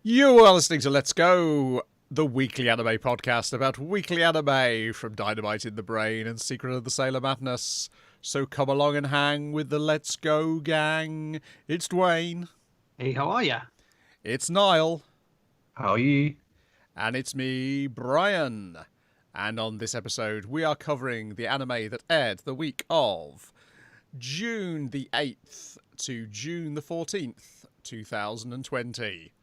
You are listening to Let's Go, the weekly anime podcast about weekly anime from Dynamite in the Brain and Secret of the Sailor Madness. So come along and hang with the Let's Go gang. It's Dwayne. Hey, how are ya? It's Niall. How are you? And it's me, Brian. And on this episode, we are covering the anime that aired the week of June the 8th to June the 14th, 2020.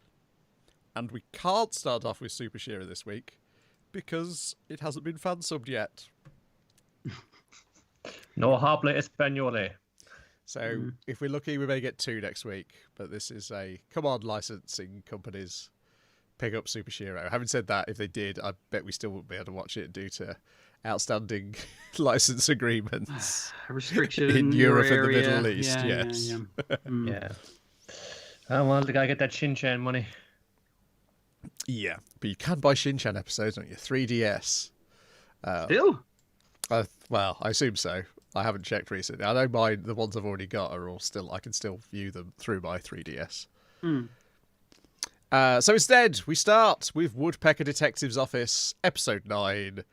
And we can't start off with Super Shira this week because it hasn't been fan-subbed yet. No habla español. So if we're lucky, we may get 2 next week. But this is a... Come on, licensing companies, pick up Super Shiro. Having said that, if they did, I bet we still wouldn't be able to watch it due to outstanding license agreements. Restriction in Europe and the area. Middle East, yes. Yeah. Oh, well, the guy get that Shin-chan money. Yeah, but you can buy Shin-chan episodes on your 3DS. Still? Well, I assume so. I haven't checked recently. I know the ones I've already got are all still... I can still view them through my 3DS. So instead, we start with Woodpecker Detective's Office, Episode 9,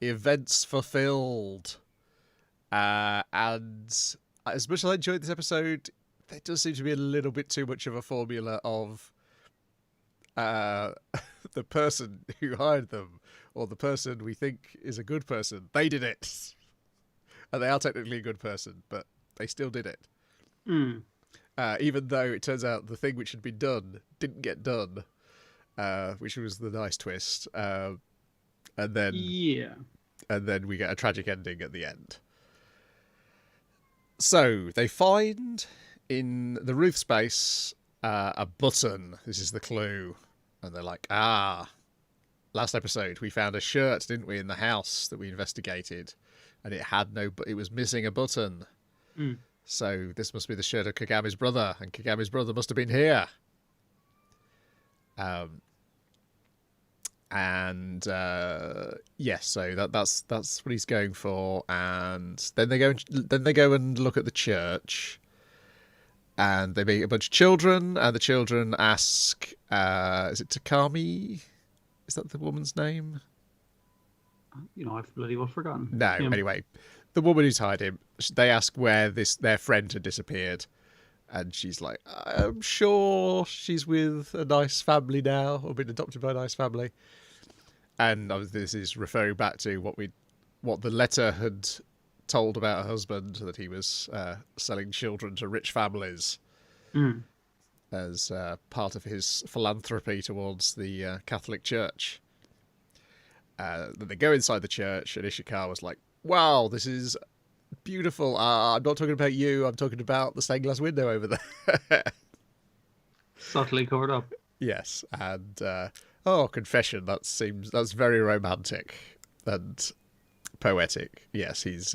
Events Fulfilled. And as much as I enjoyed this episode, there does seem to be a little bit too much of a formula of the person who hired them, or the person we think is a good person. They did it. And they are technically a good person, but they still did it. Even though it turns out the thing which had been done didn't get done, which was the nice twist. And then we get a tragic ending at the end. So they find in the roof space a button. This is the clue. And they're like, last episode we found a shirt, didn't we, in the house that we investigated, and it had it was missing a button. So this must be the shirt of Kagami's brother, and Kagami's brother must have been here. Yes, so that's what he's going for. And then they go and look at the church, and they meet a bunch of children, and the children ask, is it Takami? Is that the woman's name? I've bloody well forgotten. No, anyway, the woman who's hired him, they ask where their friend had disappeared, and she's like, I'm sure she's with a nice family now, or been adopted by a nice family. And this is referring back to what the letter had told about her husband, that he was selling children to rich families as part of his philanthropy towards the Catholic Church. Then they go inside the church, and Ishikawa was like, wow, this is beautiful. I'm not talking about you, I'm talking about the stained glass window over there. Subtly covered up. Yes, and confession, that's very romantic and poetic. Yes, he's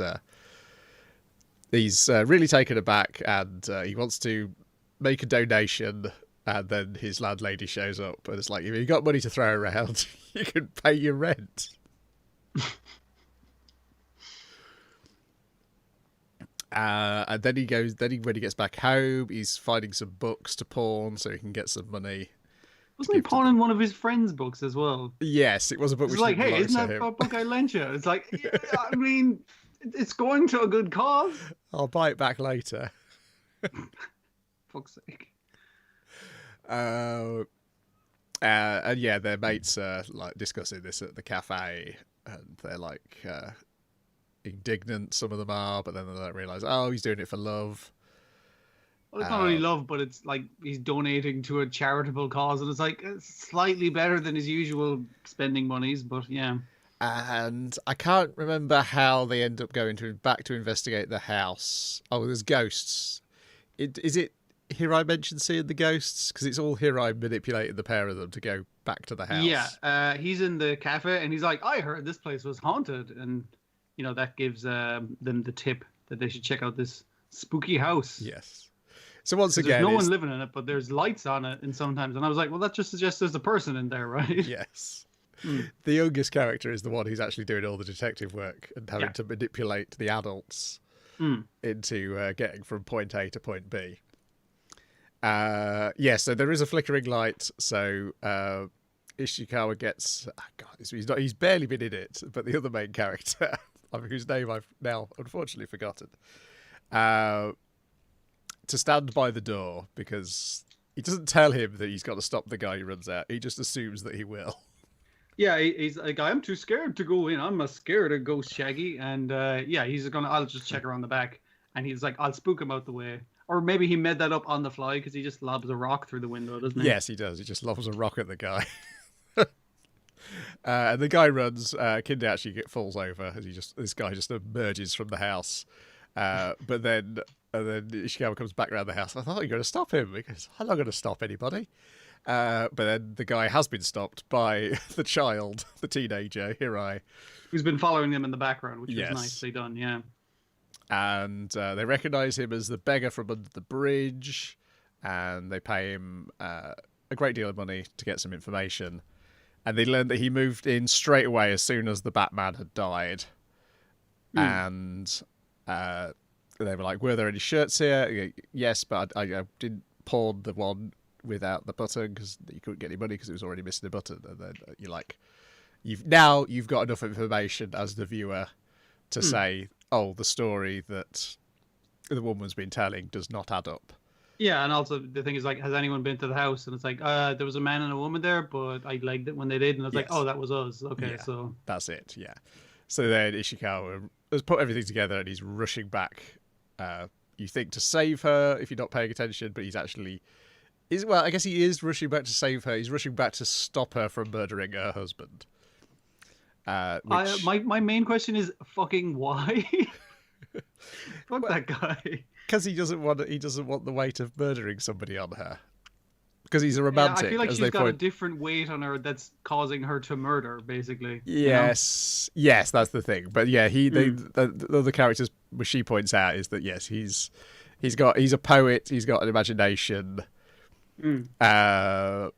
really taken aback, and he wants to make a donation, and then his landlady shows up, and it's like, if you've got money to throw around, you can pay your rent. And then when he gets back home, he's finding some books to pawn so he can get some money. Wasn't he pawning one of his friends' books as well? Yes, it was a book. It's like, hey, isn't that book I lent you? It's like, yeah, I mean, it's going to a good cause. I'll buy it back later. Fuck's sake. And yeah, their mates are like discussing this at the cafe, and they're like indignant. Some of them are, but then they don't realise, he's doing it for love. Well, it's not only love, but it's like he's donating to a charitable cause, and it's like slightly better than his usual spending monies, but yeah. And I can't remember how they end up going back to investigate the house. Oh, there's ghosts. Is it Hirai mentioned seeing the ghosts? Because it's all Hirai manipulating the pair of them to go back to the house. Yeah, he's in the cafe, and he's like, I heard this place was haunted, and that gives them the tip that they should check out this spooky house. Yes. So once again, there's no one living in it, but there's lights on it, and sometimes, and I was like, well, that just suggests there's a person in there, right? Yes. The youngest character is the one who's actually doing all the detective work and having to manipulate the adults into getting from point A to point B. So there is a flickering light. So Ishikawa gets. Oh God, he's barely been in it, but the other main character, whose name I've now unfortunately forgotten, to stand by the door because he doesn't tell him that he's got to stop the guy who runs out. He just assumes that he will. Yeah, he's like, I'm too scared to go in. I'm scared of Ghost Shaggy. And he's gonna, I'll just check around the back. And he's like, I'll spook him out the way. Or maybe he made that up on the fly because he just lobs a rock through the window, doesn't he? Yes, he does. He just lobs a rock at the guy. And the guy runs. Kinde actually falls over as this guy just emerges from the house. But then Ishikawa comes back around the house. I thought you were going to stop him because I'm not going to stop anybody. But then the guy has been stopped by the child, the teenager, Hirai. Who's been following them in the background, which was nicely done, yeah. And they recognise him as the beggar from under the bridge, and they pay him a great deal of money to get some information. And they learn that he moved in straight away as soon as the Batman had died. And they were like, were there any shirts here? Yes, but I didn't pawn the one without the button because you couldn't get any money because it was already missing a button. And then you're like, you've got enough information as the viewer to say, oh, the story that the woman's been telling does not add up. Yeah, and also the thing is, like, has anyone been to the house? And it's like, there was a man and a woman there, but I liked it when they did. And I was like, oh, that was us. Okay, yeah, so... That's it, yeah. So then Ishikawa has put everything together and he's rushing back, you think, to save her if you're not paying attention, but he's actually... Well, I guess he is rushing back to save her. He's rushing back to stop her from murdering her husband. My main question is fucking why? Fuck that guy. Because he doesn't want the weight of murdering somebody on her. Because he's a romantic. Yeah, I feel like she's got a different weight on her that's causing her to murder, basically. Yes, yes, that's the thing. But yeah, the other characters, which she points out, is that yes, he's a poet. He's got an imagination. And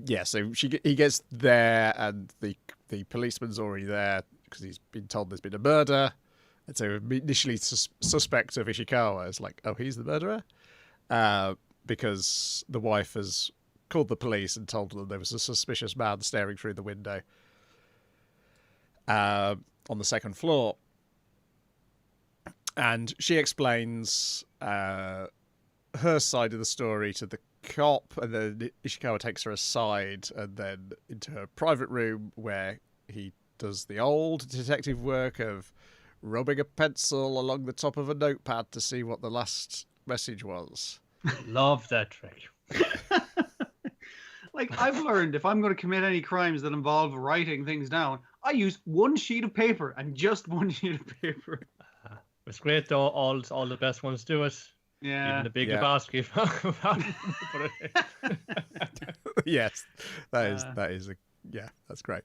yeah, so he gets there, and the policeman's already there because he's been told there's been a murder, and so initially suspect of Ishikawa is like, oh, he's the murderer, because the wife has called the police and told them there was a suspicious man staring through the window on the second floor, and she explains her side of the story to the cop, and then Ishikawa takes her aside and then into her private room where he does the old detective work of rubbing a pencil along the top of a notepad to see what the last message was. Love that trick. Like, I've learned if I'm going to commit any crimes that involve writing things down, I use one sheet of paper and just one sheet of paper. It's great though. All the best ones do it. Yeah. Even the big Lebowski. Yes, that is that's great.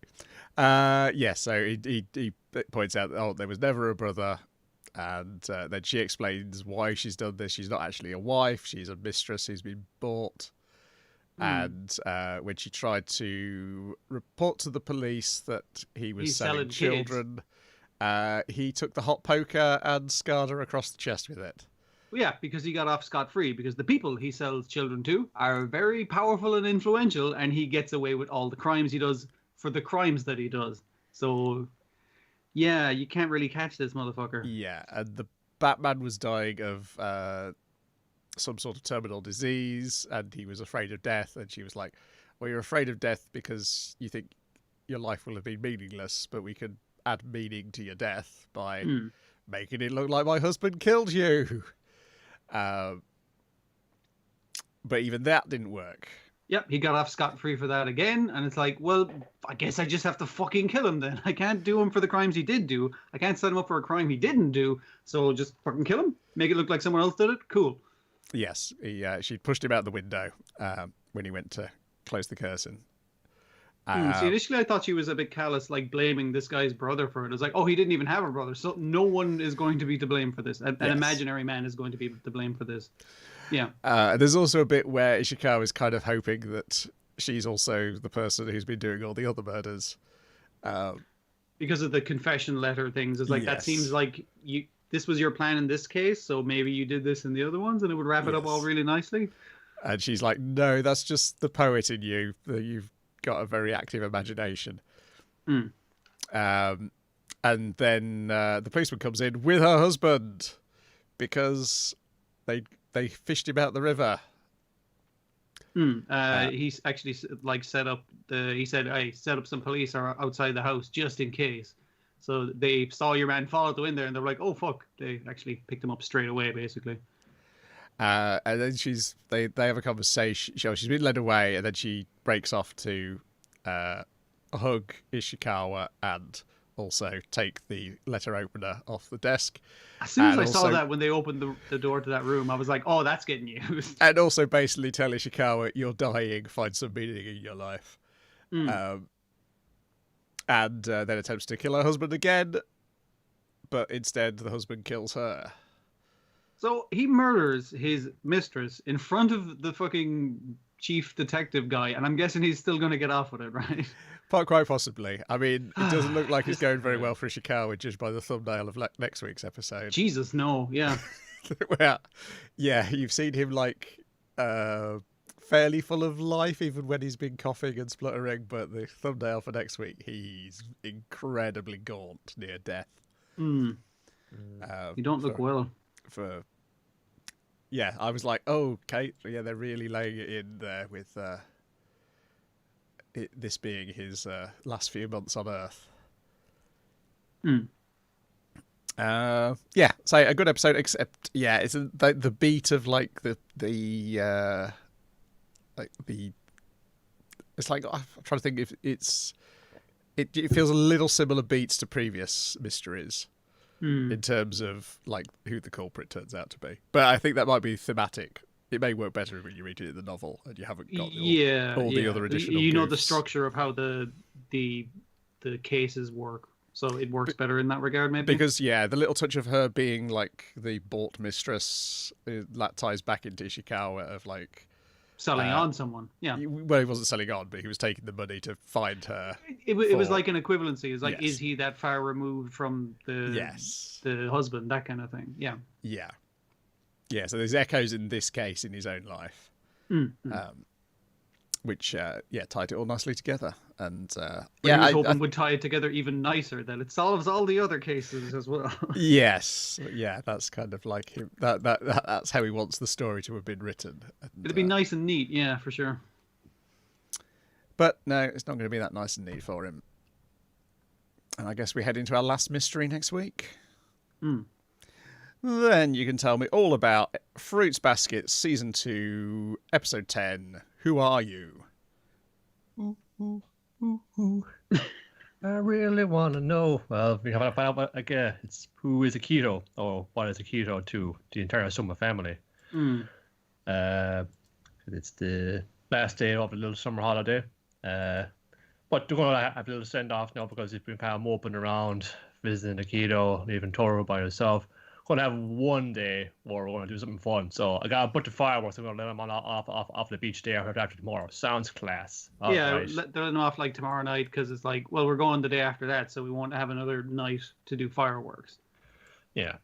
So he points out that, oh, there was never a brother, and then she explains why she's done this. She's not actually a wife; she's a mistress who's been bought. And when she tried to report to the police that he was selling children, he took the hot poker and scarred her across the chest with it. Yeah, because he got off scot-free, because the people he sells children to are very powerful and influential, and he gets away with all the crimes he does for the crimes that he does. So, yeah, you can't really catch this motherfucker. Yeah, and the Batman was dying of some sort of terminal disease, and he was afraid of death, and she was like, well, you're afraid of death because you think your life will have been meaningless, but we can add meaning to your death by making it look like my husband killed you. But even that didn't work. Yep, he got off scot-free for that again, and it's like, well, I guess I just have to fucking kill him then. I can't do him for the crimes he did do. I can't set him up for a crime he didn't do, so just fucking kill him? Make it look like someone else did it? Cool. Yes, she pushed him out the window when he went to close the curtain. See, initially I thought she was a bit callous, like blaming this guy's brother for it. It was like, oh, he didn't even have a brother, so no one is going to be to blame for this. An imaginary man is going to be to blame for this. Yeah. There's also a bit where Ishikawa is kind of hoping that she's also the person who's been doing all the other murders. Because of the confession letter things. It's like, that seems like this was your plan in this case, so maybe you did this in the other ones, and it would wrap it up all Yes. really nicely. And she's like, no, that's just the poet in you. You've got a very active imagination. Mm. And then the policeman comes in with her husband because they fished him out the river. He's actually like set up he said, I set up some police outside the house just in case. So they saw your man fall out the window and they're like, oh fuck. They actually picked him up straight away, basically. And then they have a conversation. She's been led away, and then she breaks off to hug Ishikawa and also take the letter opener off the desk. As soon as And I saw also- that when they opened the door to that room, I was like, oh, that's getting used. And also basically tell Ishikawa, you're dying, find some meaning in your life. And then attempts to kill her husband again, but instead the husband kills her. So he murders his mistress in front of the fucking chief detective guy, and I'm guessing he's still going to get off with it, right? Quite possibly. I mean, it doesn't look like it's going very well for Ishikawa, judged by the thumbnail of next week's episode. Jesus, no, yeah. Well, yeah, you've seen him like fairly full of life, even when he's been coughing and spluttering. But the thumbnail for next week, he's incredibly gaunt, near death. You don't look well. Yeah, I was like, oh, Kate, yeah, they're really laying it in there with this being his last few months on Earth. Yeah, so a good episode, except it's the beat of like it's like I'm trying to think if it feels a little similar beats to previous mysteries in terms of like who the culprit turns out to be, but I think that might be thematic. It may work better when you read it in the novel and you haven't got all the other additional you know the goofs. structure of how the cases work, so it works better in that regard, maybe. Because the little touch of her being like the bought mistress that ties back into Ishikawa of like selling on someone. Well, he wasn't selling on, but he was taking the money to find her. It was like an equivalency. It's like, Yes. is he that far removed from the husband? That kind of thing. Yeah. Yeah, so there's echoes in this case in his own life, which tied it all nicely together. And I was hoping would tie it together even nicer, that it solves all the other cases as well. Yes, that's kind of like him. That's how he wants the story to have been written. And, It'd be nice and neat, yeah, for sure. But no, it's not going to be that nice and neat for him. And I guess we head into our last mystery next week. Then you can tell me all about Fruits Basket Season 2, Episode 10, Who Are You? I really want to know. Well, we have to find out it's who is Akito, or what is Akito to the entire Soma family. It's the last day of the little summer holiday. But they're going to have a little send off now because it's been kind of moping around, visiting Akito, leaving Toru by herself. Going to have one day where we're going to do something fun. So I got a bunch of fireworks. I'm going to let them on off the beach day after tomorrow. Sounds class. All right. Let them off like tomorrow night, because it's like, well, we're going the day after that, so we won't have another night to do fireworks. Yeah.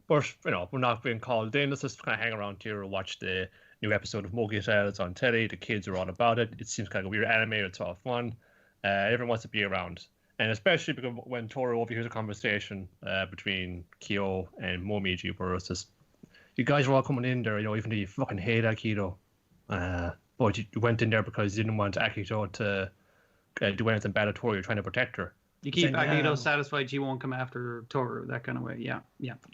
But, we're not being called in. Let's just kind of hang around here and watch the new episode of Mogi Tales on telly. The kids are all about it. It seems kind of weird anime. It's all fun. Everyone wants to be around. And especially because when Toru overhears a conversation between Kyo and Momiji, where it's just, you guys are all coming in there, even though you fucking hate Akito. But you went in there because you didn't want Akito to do anything bad to Toru. You're trying to protect her. You keep Akito satisfied she won't come after Toru, that kind of way. Yeah.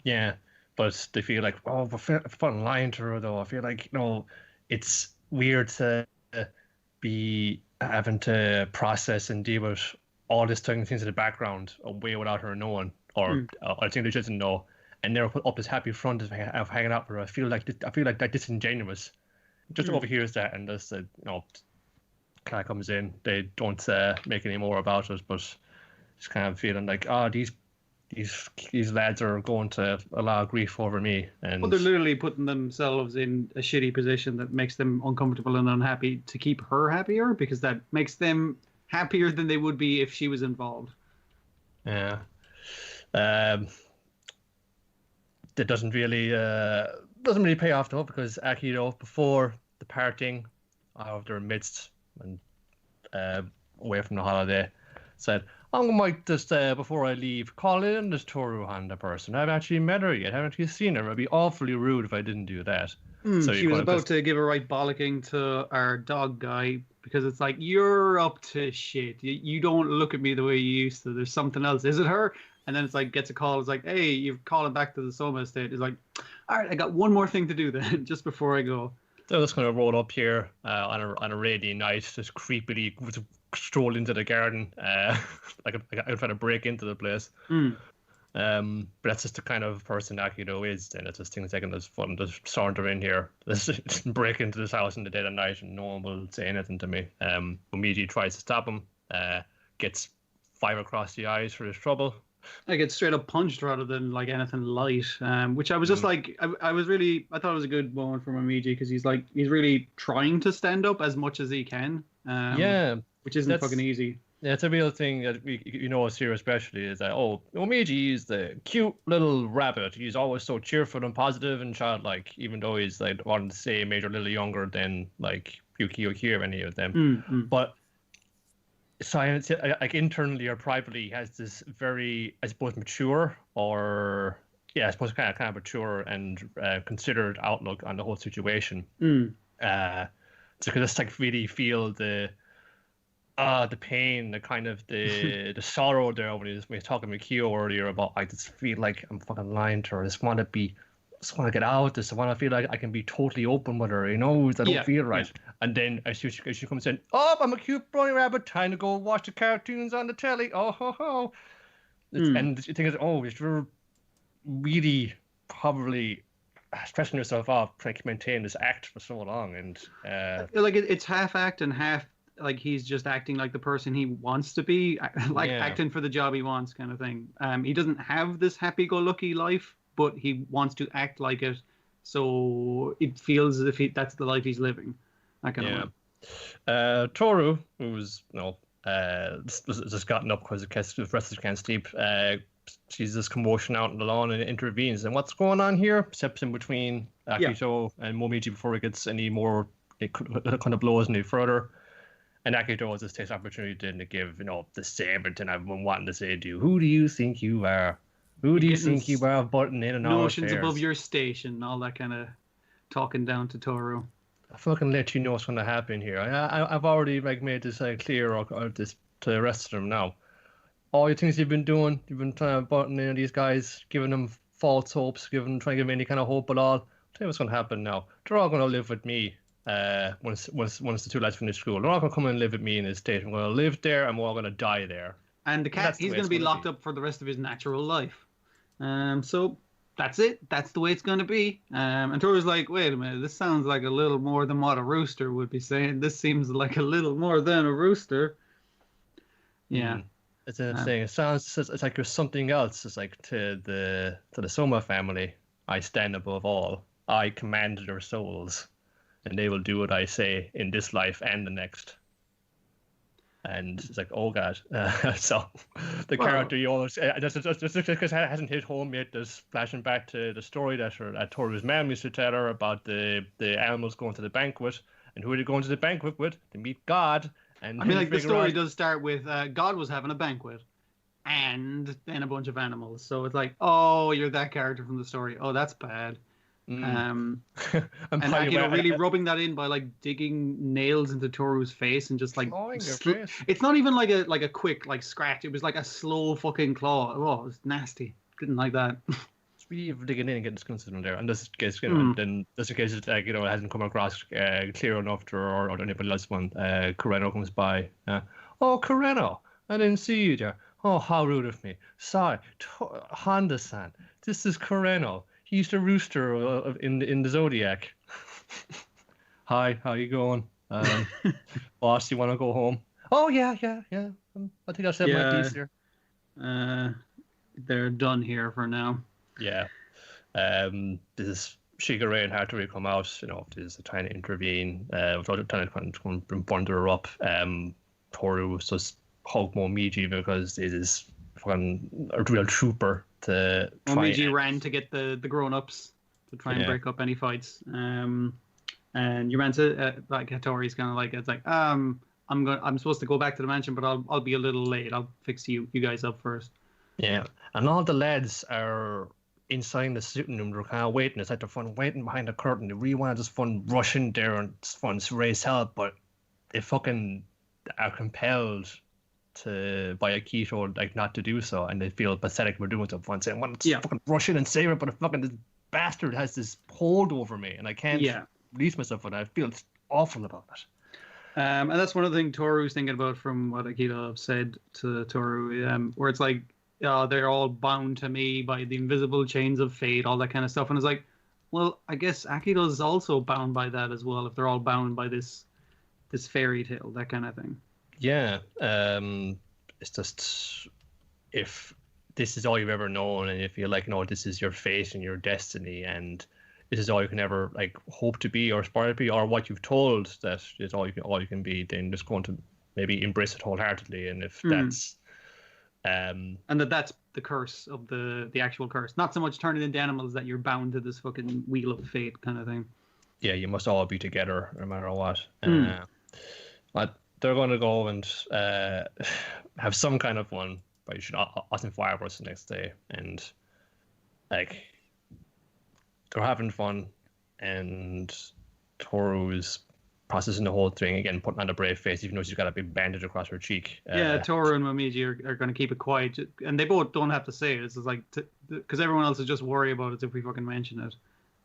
Yeah, but they feel like, we're fucking lying to her, though. I feel like, it's weird to be having to process and deal with all this things in the background away without her knowing, or I think they doesn't know, and they're put up this happy front of hanging out with her. I feel like they're disingenuous. Just overhears that, and just kind of comes in. They don't make any more about it, but just kind of feeling like, these lads are going to a lot of grief over me. And well, they're literally putting themselves in a shitty position that makes them uncomfortable and unhappy to keep her happier, because that makes them happier than they would be if she was involved. Yeah. that doesn't really pay off though, because Akito, before the parting out of their midst and away from the holiday, said, I might just, before I leave, call in this Toru Honda person. I haven't actually met her yet. I haven't actually seen her. It'd be awfully rude if I didn't do that. So she was about to give a right bollocking to our dog guy, because it's like, you're up to shit. You don't look at me the way you used to. There's something else. Is it her? And then it's like, gets a call. It's like, hey, you're calling back to the Soma estate. It's like, all right, I got one more thing to do then, just before I go. So I'm just going to roll up here on a rainy night, just creepily stroll into the garden, like I'm trying to break into the place. But that's just the kind of person Akito is. Then it's just things taking this fun, just saunter in here, just break into this house in the dead of night, and no one will say anything to me. Umiji tries to stop him, gets 5 across the eyes for his trouble. I get straight up punched rather than like anything light, which I was just like, I thought it was a good moment from Umiji, because he's really trying to stand up as much as he can. Which isn't fucking easy. Yeah, it's a real thing that us here especially, is that, Omiji is the cute little rabbit. He's always so cheerful and positive and childlike, even though he's like on the same age or a little younger than like Yuki or Kira, any of them. But science, like internally or privately, has this very, I suppose, mature or kind of mature and considered outlook on the whole situation. So just like really feel the pain, the kind of the sorrow there when he's talking to Kyo earlier about, I just feel like I'm fucking lying to her. I just want to get out this. I want to feel like I can be totally open with her. I don't feel right. And then as she comes in, I'm a cute brownie rabbit, time to go watch the cartoons on the telly. And you think, if you're really probably stressing yourself out trying to maintain this act for so long, and like it's half act and half like he's just acting like the person he wants to be, like acting for the job he wants, kind of thing. He doesn't have this happy-go-lucky life, but he wants to act like it, so it feels as if that's the life he's living. That kind of way. Toru, who's just gotten up because the rest of can't sleep. Sees this commotion out on the lawn and intervenes. And what's going on here? Steps in between Akito and Momiji before it gets any more. It kind of blows any further. And Akito just takes opportunity to give, the same thing I've been wanting to say to you. Who do you think you are? Who do you think you are, butting in and all notions above your station, all that kind of talking down to Toru. I fucking let you know what's going to happen here. I've already made this clear or this to the rest of them now. All the things you've been doing, you've been trying to button in these guys, giving them false hopes, trying to give them any kind of hope at all. I'll tell you what's going to happen now. They're all going to live with me. Once the 2 lads finish school, they're all gonna come and live with me in his state. I'm gonna live there, and we're all gonna die there. And the cat, he's gonna be locked up for the rest of his natural life. So that's it. That's the way it's gonna be. And Toru's like, wait a minute, this sounds like a little more than what a rooster would be saying. This seems like a little more than a rooster. Yeah. It's a thing. It's like there's something else. It's like to the Soma family, I stand above all. I command their souls. And they will do what I say in this life and the next. And it's like, oh god. So the character you always just because it hasn't hit home yet. There's flashing back to the story that Toru's mom used to tell her about the animals going to the banquet, and who are they going to the banquet with? To meet God. And I mean, like the story does start with God was having a banquet, and then a bunch of animals. So it's like, oh, you're that character from the story. Oh, that's bad. And really rubbing that in by like digging nails into Toru's face and just like it's not even like a quick like scratch. It was like a slow fucking claw. Oh, it was nasty. Didn't like that. It's really digging in and getting disgusted in there. And this case, then just in case it hasn't come across clear enough to or anybody else when Kureno comes by. Oh, Kureno, I didn't see you there. Oh, how rude of me. Sorry, Honda-san. This is Kureno. He's the rooster in the Zodiac. Hi, how you going? Boss, you want to go home? Oh, yeah. I think I said my piece here. They're done here for now. Yeah. This is Shigure and Hattori come out, there's trying to intervene, trying to bundle her up. Toru was just hug Momiji because it is fucking a real trooper to try. Momiji ran to get the grown-ups to try and break up any fights. And you ran to like Hattori's kind of like, it's like I'm supposed to go back to the mansion, but I'll be a little late. I'll fix you guys up first. Yeah, and all the lads are inside the sitting room. They're kind of waiting. It's like they're fun waiting behind the curtain. They really want to just fun rush in there and just fun raise hell, but they fucking are compelled by Akito like not to do so, and they feel pathetic for doing so. Fun saying, "Well, let's fucking rush in and save it," but fucking this bastard has this hold over me, and I can't release myself from it. I feel awful about it. And that's one of the things Toru's thinking about from what Akito said to Toru, where it's like, they're all bound to me by the invisible chains of fate, all that kind of stuff. And it's like, well, I guess Akito's also bound by that as well, if they're all bound by this fairy tale, that kind of thing. Yeah. It's just, if this is all you've ever known, and if you're like, no, this is your fate and your destiny, and this is all you can ever like hope to be or aspire to be, or what you've told that is all you can be, then just going to maybe embrace it wholeheartedly. And if that's and that's the curse of the actual curse, not so much turning into animals that you're bound to this fucking wheel of fate kind of thing. Yeah, you must all be together no matter what. But they're going to go and have some kind of fun, but you should awesome fireworks the next day, and like they're having fun, and Toru's processing the whole thing again, putting on a brave face, even though she's got a big bandage across her cheek. Toru and Momiji are going to keep it quiet, and they both don't have to say it. It's just like, because everyone else is just worried about it if we fucking mention it.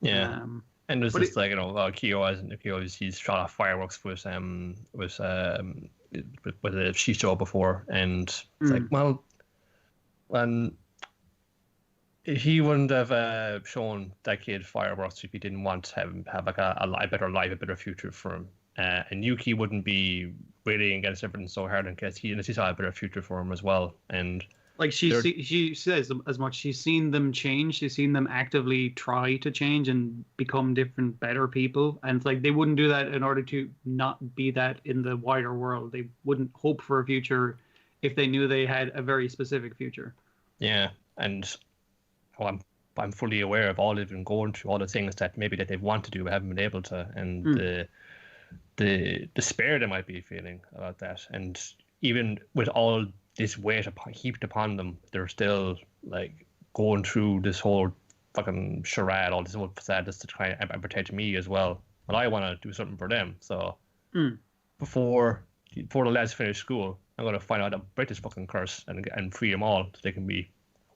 Yeah. And there's just like, Kyo, he's shot off fireworks with a Shisho before, and it's like, well, when he wouldn't have shown that kid fireworks if he didn't want to have like a better life, a better future for him. And Yuki wouldn't be waiting against everything so hard in case he saw a better future for him as well. And like she says as much, she's seen them change, she's seen them actively try to change and become different, better people. And it's like they wouldn't do that in order to not be that in the wider world. They wouldn't hope for a future if they knew they had a very specific future. Yeah, and I'm fully aware of all they've been going through, all the things that maybe that they want to do but haven't been able to, and the despair they might be feeling about that. And even with all this weight heaped upon them, they're still like going through this whole fucking charade, all this whole facade just to try and protect me as well. But I want to do something for them. So before the lads finish school, I'm going to find out how to break this fucking curse and free them all so they can be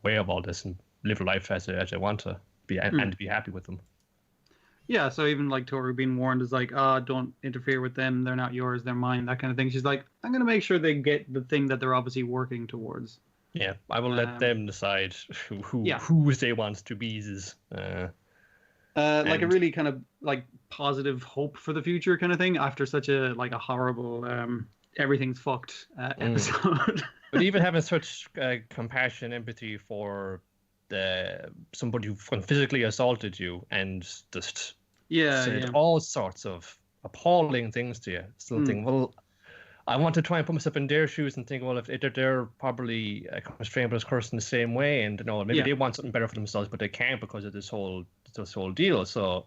aware of all this and live a life as they want to be, and to be happy with them. Yeah, so even like Toru being warned is like, don't interfere with them. They're not yours, they're mine, that kind of thing. She's like, I'm going to make sure they get the thing that they're obviously working towards. Yeah, I will let them decide who they want to be. Like a really kind of like positive hope for the future kind of thing after such a horrible everything's fucked episode. But even having such compassion, empathy for somebody who physically assaulted you and just said all sorts of appalling things to you, still think, well, I want to try and put myself in their shoes and think, well, if they're probably constrained by this curse in the same way, and maybe they want something better for themselves, but they can't because of this whole deal. So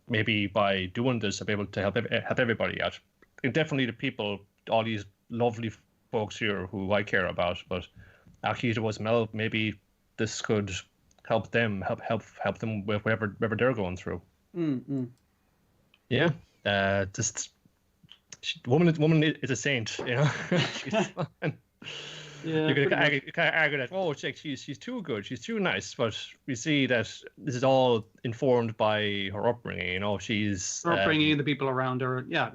maybe by doing this, I'll be able to help everybody out. And definitely the people, all these lovely folks here who I care about, but Akito as well, maybe this could help them with whatever they're going through. Yeah, woman is a saint, you know. You can kind of argue that, oh, she's too good, she's too nice, but we see that this is all informed by her upbringing. You know, she's her upbringing, the people around her. Yeah,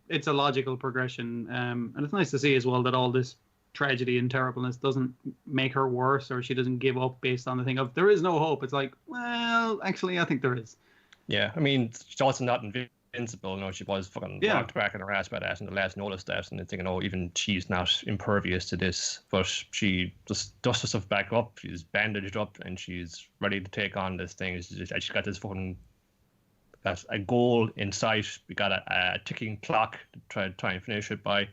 it's a logical progression, and it's nice to see as well that all this tragedy and terribleness doesn't make her worse, or she doesn't give up based on the thing of there is no hope. It's like, well, actually, I think there is. Yeah, I mean, she's also not invincible. You know, she was fucking knocked back in her ass by that, and the lads noticed that, and they're thinking, oh, even she's not impervious to this. But she just dusts herself back up. She's bandaged up, and she's ready to take on this thing. She's got this fucking a goal in sight. We got a ticking clock to try and finish it by.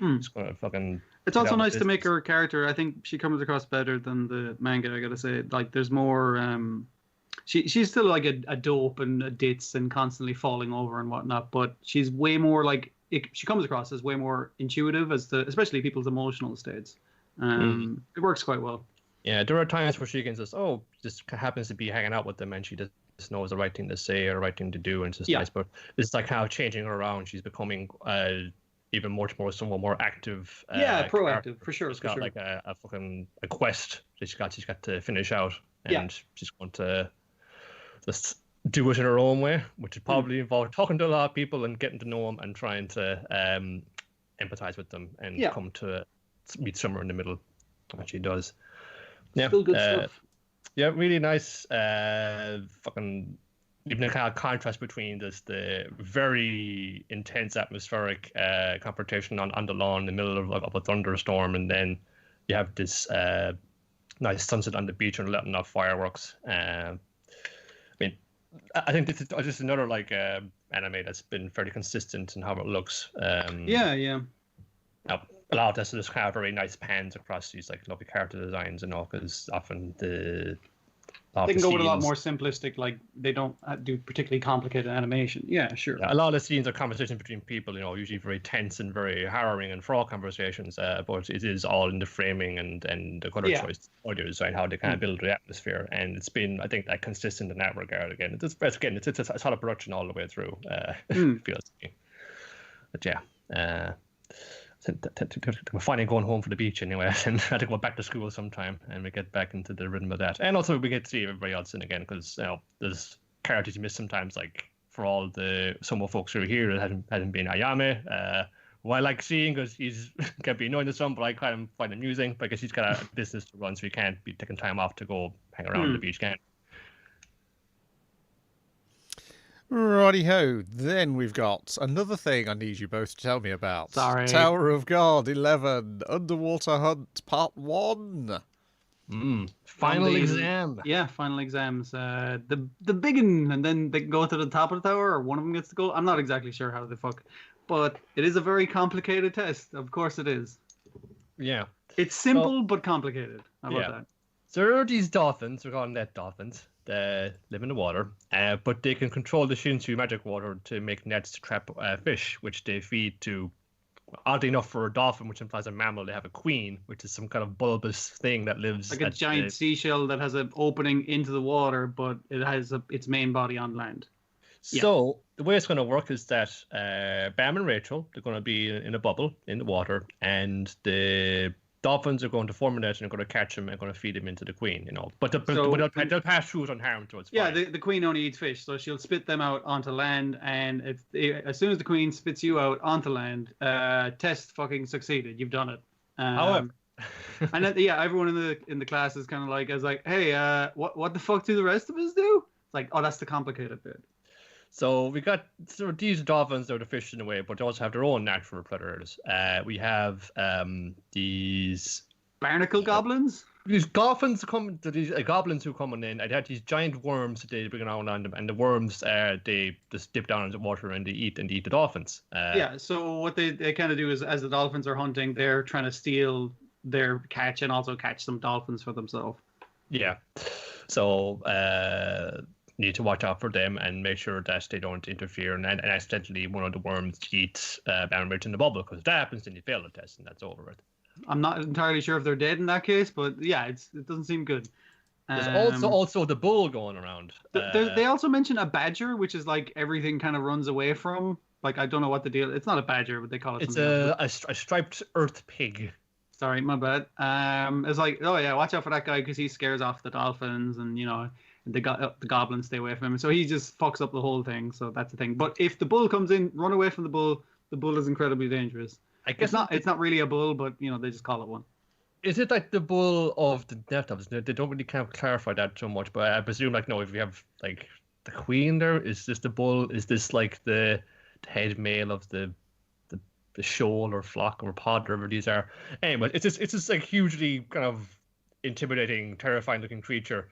It's gonna fucking. It's also nice to make her a character. I think she comes across better than the manga. I gotta say, like, there's more. She's still like a dope and a ditz and constantly falling over and whatnot, but she's way more like she comes across as way more intuitive as to especially people's emotional states. It works quite well. Yeah, there are times where she can just happens to be hanging out with them, and she just knows the right thing to say or the right thing to do, and it's just nice. But it's like how changing her around, she's becoming even somewhat more active. Proactive for sure. She's got like a quest that she's got to finish out, and she's going to just do it in her own way, which would probably involve talking to a lot of people and getting to know them and trying to empathize with them and come to meet somewhere in the middle, which she does. Yeah, still good stuff. Yeah, really nice. Even the kind of contrast between the very intense atmospheric confrontation on the lawn in the middle of a thunderstorm, and then you have this nice sunset on the beach and letting off fireworks. I think this is just another like anime that's been fairly consistent in how it looks. A lot of this is kind of very nice pans across these like lovely character designs, because often they can go with a lot more simplistic, like they don't do particularly complicated animation. Yeah, sure. Yeah, a lot of the scenes are conversations between people, usually very tense and very harrowing and fraught conversations, but it is all in the framing and the color choice, audio design, how they kind of build the atmosphere, and it's been, I think, consistent in that regard. Again, it's a solid production all the way through. Feels to me. But yeah. We're finally going home for the beach anyway, and I have to go back to school sometime, and we get back into the rhythm of that. And also we get to see everybody else in again, because there's characters you miss sometimes. Like for all the Sumo folks who are here, it hasn't been Ayame, who I like seeing because he's can be annoying to some, but I kind of find amusing because he's got a business to run, so he can't be taking time off to go hang around the beach, can. Righty ho. Then we've got another thing I need you both to tell me about. Sorry. Tower of God 11 Underwater Hunt Part 1. Final exam. Yeah, final exams. The big one, and then they can go to the top of the tower, or one of them gets to go. I'm not exactly sure how the fuck, but it is a very complicated test. Of course it is. Yeah. It's simple but complicated. How about that? So there are these dolphins, we're calling net dolphins, that live in the water, but they can control the Shinshu magic water to make nets to trap fish, which they feed to, oddly enough for a dolphin, which implies a mammal, they have a queen, which is some kind of bulbous thing that lives... Like a giant seashell that has an opening into the water, but it has its main body on land. So the way it's going to work is that Bam and Rachel, they're going to be in a bubble in the water, and the dolphins are going to form a net and are going to catch him and going to feed him into the queen, but they'll pass through it unharmed, so it's fine. The queen only eats fish, so she'll spit them out onto land, and as soon as the queen spits you out onto land, test fucking succeeded. You've done it. However, and then, everyone in the class is kind of like, hey, what the fuck do the rest of us do? It's like, oh, that's the complicated bit. So we got these dolphins, they're the fish in a way, but they also have their own natural predators. We have these barnacle goblins. These goblins who come in. I had these giant worms that they bring around on them, and the worms they just dip down into the water and they eat the dolphins. So what they kind of do is, as the dolphins are hunting, they're trying to steal their catch and also catch some dolphins for themselves. Yeah. So need to watch out for them and make sure that they don't interfere and accidentally one of the worms eats Bam in the bubble, because if that happens, then you fail the test and that's over with. I'm not entirely sure if they're dead in that case, but it doesn't seem good. There's also the bull going around. They also mention a badger, which is like everything kind of runs away from. Like, I don't know what the deal. It's not a badger, but they call it. It's a striped earth pig. Sorry, my bad. It's like, oh yeah, watch out for that guy because he scares off the dolphins, and the goblins stay away from him. So he just fucks up the whole thing. So that's the thing. But if the bull comes in, run away from the bull. The bull is incredibly dangerous. I guess it's not really a bull, but they just call it one. Is it like the bull of the Neptunes? They don't really kind of clarify that so much, but I presume if we have like the queen there, is this the bull? Is this like the head male of the shoal or flock or pod, whatever these are? Anyway, it's just like hugely kind of intimidating, terrifying looking creature.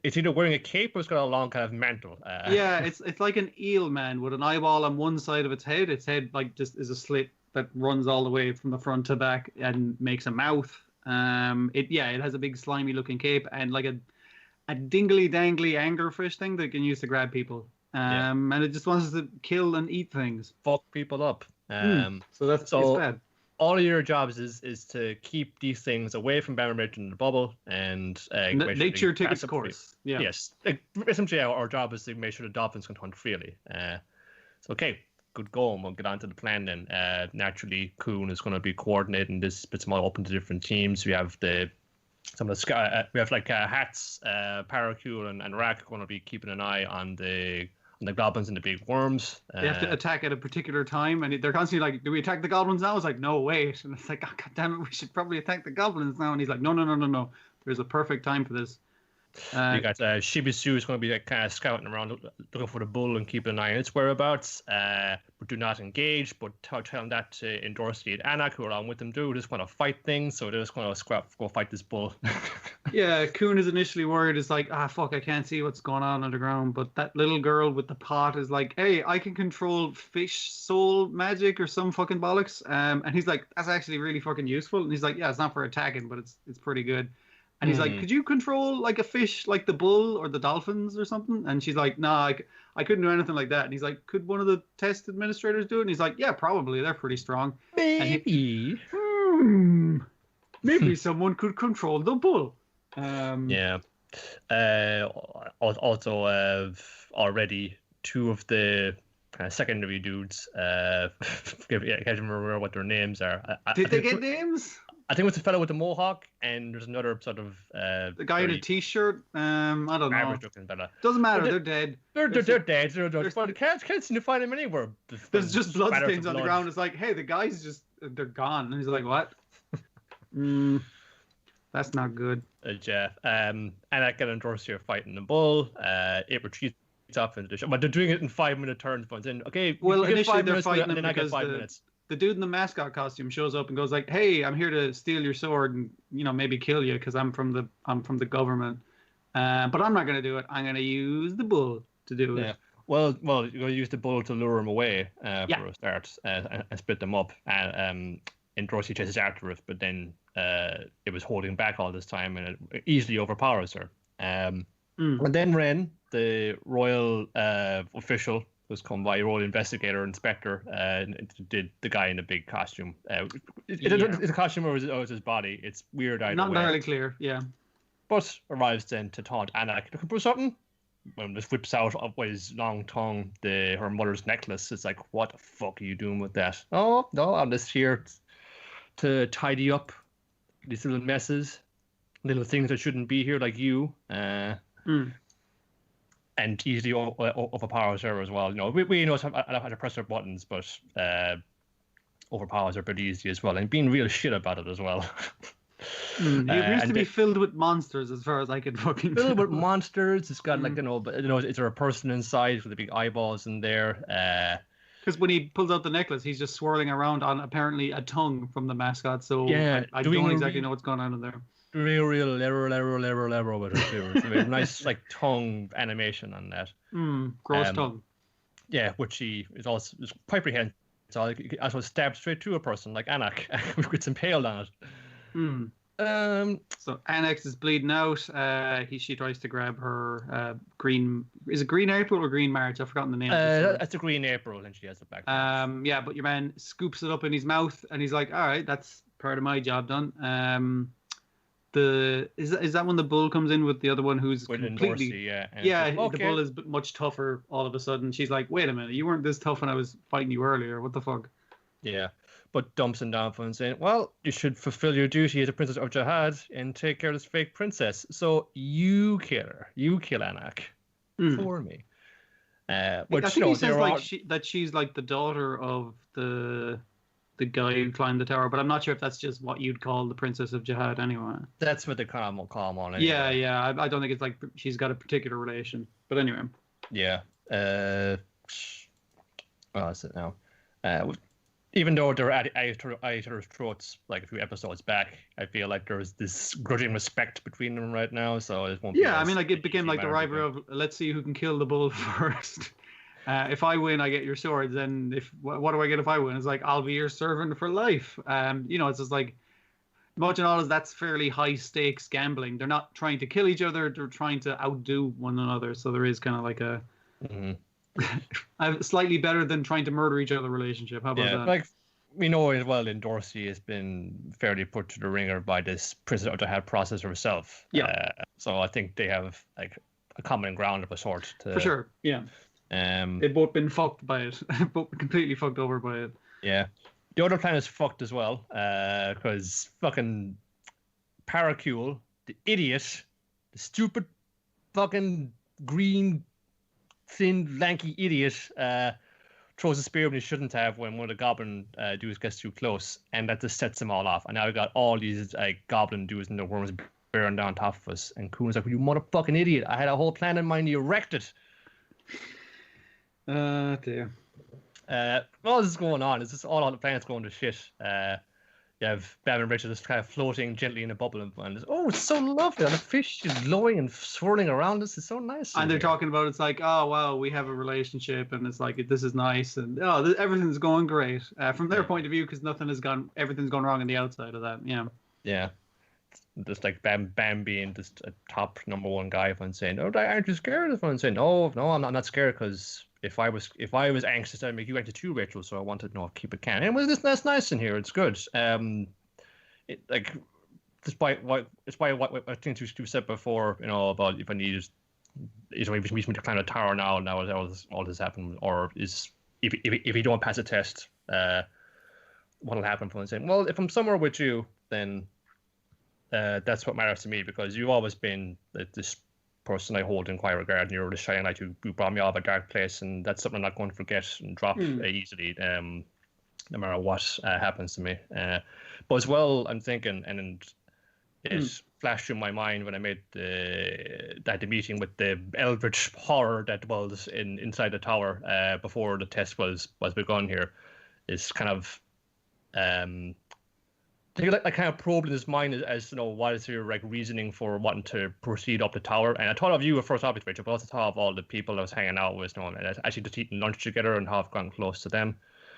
It's either wearing a cape or it's got a long kind of mantle. It's like an eel man with an eyeball on one side of its head. Its head like just is a slit that runs all the way from the front to back and makes a mouth. It has a big slimy looking cape and like a dingly dangly anglerfish thing that it can use to grab people. And it just wants to kill and eat things. Fuck people up. So it's bad. All of your jobs is to keep these things away from Bammermid and the bubble and nature take its course. Yeah. Yes. Essentially, our job is to make sure the dolphins can hunt freely. So okay, good going. We'll get on to the plan then. Naturally, Kuhn is going to be coordinating this, but it's more open to different teams. We have Hats, Paracule, and Rack going to be keeping an eye on the goblins and the big worms. They have to attack at a particular time, and they're constantly like, "Do we attack the goblins now?" It's like, "No, wait." And it's like, "Oh, God damn it, we should probably attack the goblins now." And he's like, "No. There's a perfect time for this." You got Shibisu is going to be kind of scouting around, looking for the bull and keeping an eye on its whereabouts. But do not engage. But tell them that to Endorsey and Anak, who are along with them, just want to fight things. So they're just going to go fight this bull. Yeah, Kuhn is initially worried. It's like, fuck, I can't see what's going on underground. But that little girl with the pot is like, hey, I can control fish soul magic or some fucking bollocks. And he's like, that's actually really fucking useful. And he's like, yeah, it's not for attacking, but it's pretty good. And he's like, could you control like a fish like the bull or the dolphins or something? And she's like, nah, I couldn't do anything like that. And he's like, could one of the test administrators do it? And he's like, yeah, probably. They're pretty strong. Maybe. Maybe someone could control the bull. Yeah. Also, already two of the kind of secondary dudes, I can't remember what their names are. Did they get names? I think it was the fellow with the mohawk, and there's another sort of the guy in a t-shirt. I don't know. Fella. Doesn't matter. They're dead. They're dead. But can't seem to find them anywhere. There's just bloodstains on the ground. It's like, hey, the guys they're gone. And he's like, what? That's not good. Jeff. Anak and Dorsey are fighting the bull. It retreats off into the shop, but they're doing it in 5-minute turns. But then, okay, well, initially they're fighting them because the dude in the mascot costume shows up and goes like, "Hey, I'm here to steal your sword and maybe kill you because I'm from the government, but I'm not going to do it. I'm going to use the bull to do it." Well, you're going to use the bull to lure him away for a start and split them up. And Dorsey chases after it, but then it was holding back all this time and it easily overpowers her. And then Ren, the royal official, was come by, royal investigator, inspector, did the guy in the big costume. It's a costume or is it his body? It's weird. Not entirely clear, yeah. But arrives then to taunt Anak. Looking for something? When this whips out of his long tongue, her mother's necklace. It's like, what the fuck are you doing with that? Oh, no, I'm just here to tidy up these little messes, little things that shouldn't be here, like you. And easily overpowers her as well. We know how to press her buttons, but overpowers her pretty easy as well, and being real shit about it as well. It appears to be filled with monsters, as far as I can fucking tell. Filled with monsters. It's got is there a person inside with the big eyeballs in there? Because when he pulls out the necklace, he's just swirling around on apparently a tongue from the mascot. So I don't exactly know what's going on in there. Real level with her too. So we have a nice like tongue animation on that. Gross tongue. Yeah, which she is also quite prehensile. So I was stabbed straight to a person like Anak, which gets impaled on it. So Anak is bleeding out. She tries to grab her green. Is it Green April or Green March? I've forgotten the name. That's a Green April, and she has it back. Yeah, but your man scoops it up in his mouth, and he's like, "All right, that's part of my job done." Is that when the bull comes in with the other one who's completely the bull is much tougher all of a sudden. She's like, wait a minute, you weren't this tough when I was fighting you earlier, what the fuck? Yeah, but dumps him down and saying, well, you should fulfill your duty as a princess of Jihad and take care of this fake princess, so you kill her, you kill Anak for me. Which, I think he says that she's like the daughter of the guy who climbed the tower, but I'm not sure if that's just what you'd call the Princess of Jihad anyway. That's what they call him on anyway. Yeah. I don't think it's like she's got a particular relation. But anyway. Yeah. Well, that's it now. Even though they're at each other's throats like a few episodes back, I feel like there's this grudging respect between them right now, so it won't be I mean, like it became like the rivalry of let's see who can kill the bull first. If I win, I get your swords. And if what do I get if I win? It's like I'll be your servant for life. It's just like much and all as that's fairly high stakes gambling. They're not trying to kill each other; they're trying to outdo one another. So there is kind of like a slightly better than trying to murder each other relationship. How about that? Like we know as well, in Dorsey has been fairly put to the ringer by this prisoner to have process herself. Yeah. So I think they have like a common ground of a sort. For sure. Yeah. They've both been fucked by it. Both completely fucked over by it. Yeah. The other planet's fucked as well, because fucking Paracule, the idiot, the stupid fucking green, thin, lanky idiot, throws a spear when he shouldn't have when one of the goblin dudes gets too close, and that just sets them all off. And now we got all these goblin dudes and the worms bearing down on top of us. And Coon's like, "You motherfucking idiot! I had a whole plan in mind. You wrecked it." Dear. All this is going on. It's just all the planets going to shit. You have Bam and Richard just kind of floating gently in a bubble, and it's so lovely. And the fish is glowing and swirling around us. It's so nice. And they're talking about it's like, oh wow, we have a relationship, and it's like this is nice, and everything's going great from their point of view because everything's gone wrong on the outside of that. Yeah. Yeah. Just like Bam being just a top number one guy, everyone saying, "Oh, aren't you scared?" Everyone saying, "No, I'm not scared because if I was anxious, I'd make you anxious too, Rachel. So I wanted to keep it calm. And that's nice in here. It's good. Despite what I think you said before, about if I need, if we to climb a tower now all this happened, or is if you don't pass a test, what'll happen? From saying, well, if I'm somewhere with you, then that's what matters to me because you've always been this person I hold in quite regard, and you're the shining light who brought me out of a dark place, and that's something I'm not going to forget and drop easily, no matter what happens to me. But as well, I'm thinking, and it flashed through my mind when I made the meeting with the eldritch horror that was inside the tower before the test was begun here, is kind of I think I kind of probed in his mind as what is your reasoning for wanting to proceed up the tower. And I thought of you at first object, Rachel, but I also thought of all the people I was hanging out with, and actually just eating lunch together and have gone close to them.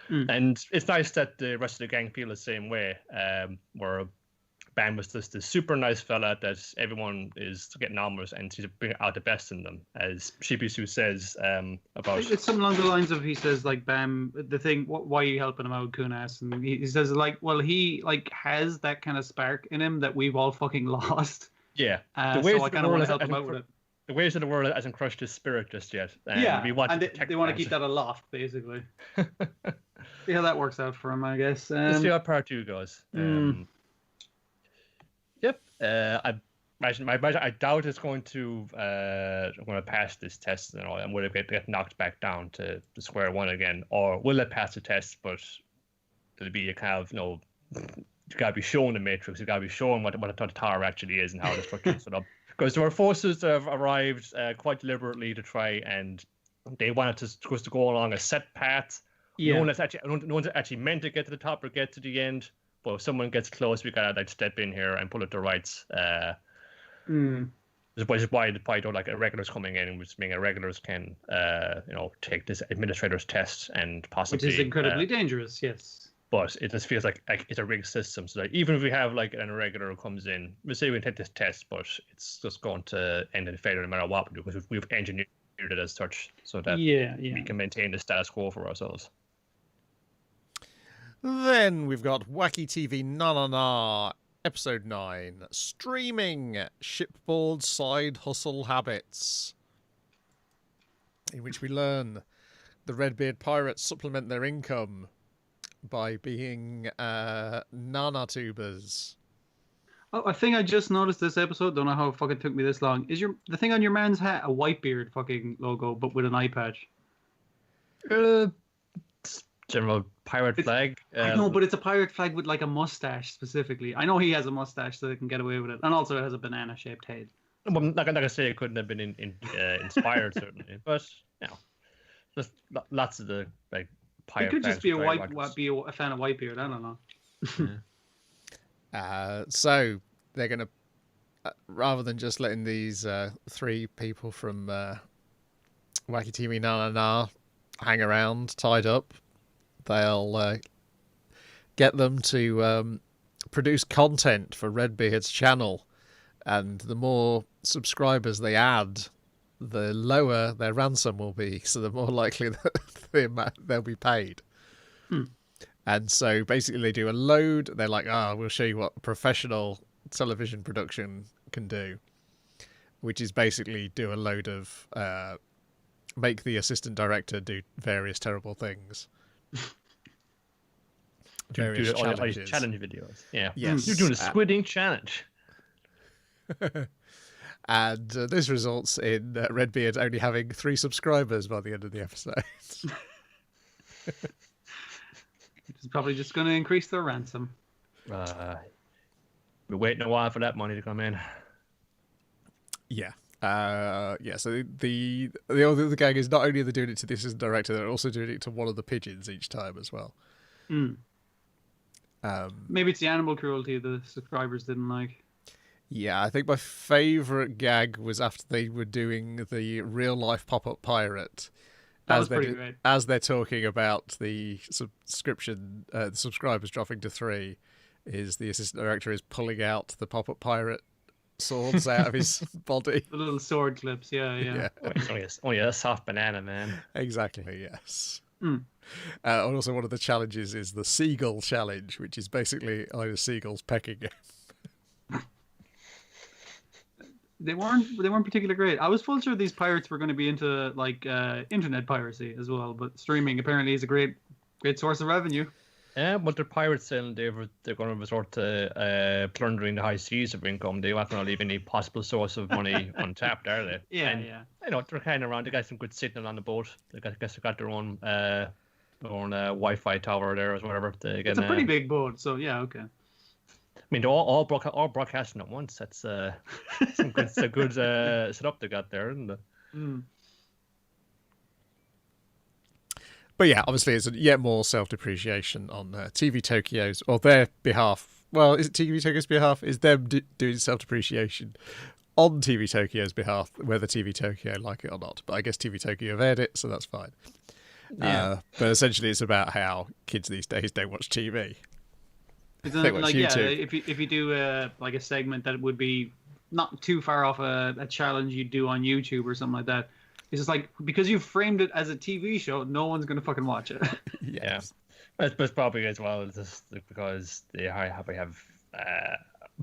And it's nice that the rest of the gang feel the same way, where Bam was just this super nice fella that everyone is getting on with, and he's bringing out the best in them, as Shippy Sue says about. It's something along the lines of, he says like, Bam, the thing, why are you helping him out, Kunas? And he says like, well, he has that kind of spark in him that we've all fucking lost. Yeah, so I kind of want to help him out with it. The ways of the world hasn't crushed his spirit just yet. And they want to keep that aloft, basically. See how that works out for him, I guess. Let's see how part 2 goes. Yep. I doubt it's going to pass this test, and will it get knocked back down to square one again, or will it pass the test? But it'll be a kind of you gotta be shown the matrix. You gotta be shown what the tower actually is and how the structure is set up. Because there were forces that have arrived quite deliberately to try, and they wanted to go along a set path. Yeah. No one's actually meant to get to the top or get to the end. But if someone gets close, we gotta step in here and pull it to rights. Which is why irregulars coming in, which means irregulars can take this administrator's test and possibly, which is incredibly dangerous. Yes. But it just feels like it's a rigged system. So that even if we have an irregular who comes in, we say we can take this test, but it's just going to end in failure no matter what we do, because we've engineered it as such so that we can maintain the status quo for ourselves. Then we've got Wacky TV Nanana, Episode 9, Streaming Shipboard Side Hustle Habits, in which we learn the Redbeard pirates supplement their income by being nanatubers. Oh, I think I just noticed this episode. Don't know how it fucking took me this long. Is the thing on your man's hat a Whitebeard fucking logo, but with an eye patch? General pirate flag. I know, but it's a pirate flag with a mustache specifically. I know he has a mustache, so they can get away with it, and also it has a banana-shaped head. Well, I'm not gonna say it couldn't have been inspired certainly, but just lots of the pirate. It could just be a fan of Whitebeard. I don't know. So they're gonna rather than just letting these 3 people from Wacky TV Nanana hang around tied up. They'll get them to produce content for Redbeard's channel, and the more subscribers they add, the lower their ransom will be, so the more likely that they'll be paid. And so basically they do a load. They're like, we'll show you what professional television production can do, which is basically do a load of make the assistant director do various terrible things. Various challenges. Challenge videos. Yeah. Yes. You're doing a Squid Ink challenge. And this results in Redbeard only having 3 subscribers by the end of the episode. It's probably just going to increase their ransom. We're waiting a while for that money to come in. Yeah. So the other gang is not only are they doing it to the assistant director, they're also doing it to one of the pigeons each time as well. Maybe it's the animal cruelty the subscribers didn't like. Yeah, I think my favourite gag was after they were doing the real-life pop-up pirate. That was pretty great. As they're talking about the the subscribers dropping to 3, is the assistant director is pulling out the pop-up pirate swords out of his body. The little sword clips, yeah. It's only a soft banana, man. Exactly, yes. And also one of the challenges is the seagull challenge, which is basically either seagulls pecking him. They weren't particularly great. I was full sure these pirates were going to be into like internet piracy as well, but streaming apparently is a great source of revenue. Yeah, but they're pirates and they're going to resort to plundering the high seas of income. They're not going to leave any possible source of money untapped, are they? Yeah. You know, they're kind of around. They got some good signal on the boat. I guess they got their own Wi-Fi tower there or whatever. It's a pretty big boat, so yeah, okay. I mean, they're all broadcasting at once. That's a good setup they got there, isn't it? But yeah, obviously it's yet more self-depreciation on TV Tokyo's, or their behalf. Well, is it TV Tokyo's behalf? Is them doing self-depreciation on TV Tokyo's behalf, whether TV Tokyo like it or not. But I guess TV Tokyo have aired it, so that's fine. Yeah. But essentially it's about how kids these days don't watch TV. They watch YouTube. If you do like a segment that would be not too far off a challenge you do on YouTube or something like that, it's just like, because you've framed it as a TV show, no one's going to fucking watch it. Yeah. It's probably as well just because they have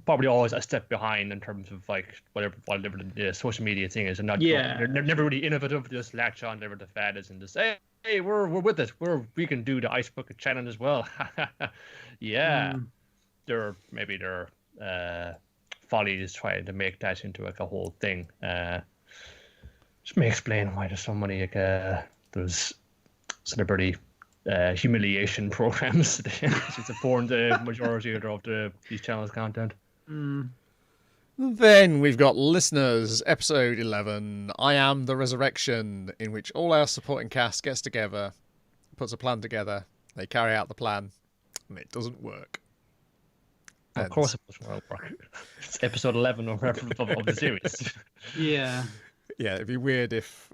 probably always a step behind in terms of like whatever the social media thing is, and not they're never really innovative. Just latch on whatever the fad is and just say, hey, we're with it. We can do the ice bucket challenge as well. Yeah, their folly is trying to make that into like a whole thing. Just may explain why there's so many like those celebrity humiliation programs since it formed the majority of these channels' content. Then we've got listeners, episode 11, I Am The Ressurection, in which all our supporting cast gets together, puts a plan together, they carry out the plan, and it doesn't work. Of course it doesn't work. It's episode 11 of the series. Yeah. Yeah, it'd be weird if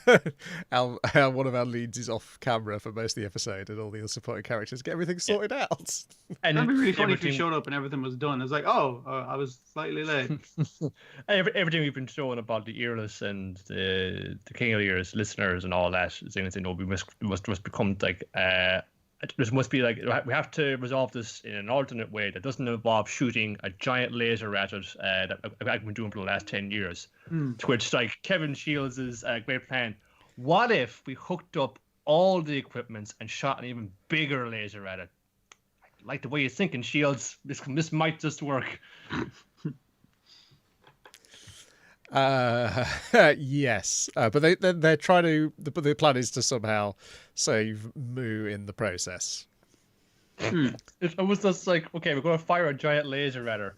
one of our leads is off camera for most of the episode and all the other supporting characters get everything sorted out. And it'd be really funny if you showed up and everything was done. It's like, I was slightly late. Everything we've been showing about the Earless and the King of the Ears listeners and all that, we must become like this must be like, we have to resolve this in an alternate way that doesn't involve shooting a giant laser at it that I've been doing for the last 10 years. To which, like, Kevin Shields' great plan. What if we hooked up all the equipments and shot an even bigger laser at it? I like the way you're thinking, Shields. This might just work. Yes, but they're trying to. But the plan is to somehow save Moo in the process. It was just like, okay, we're going to fire a giant laser at her.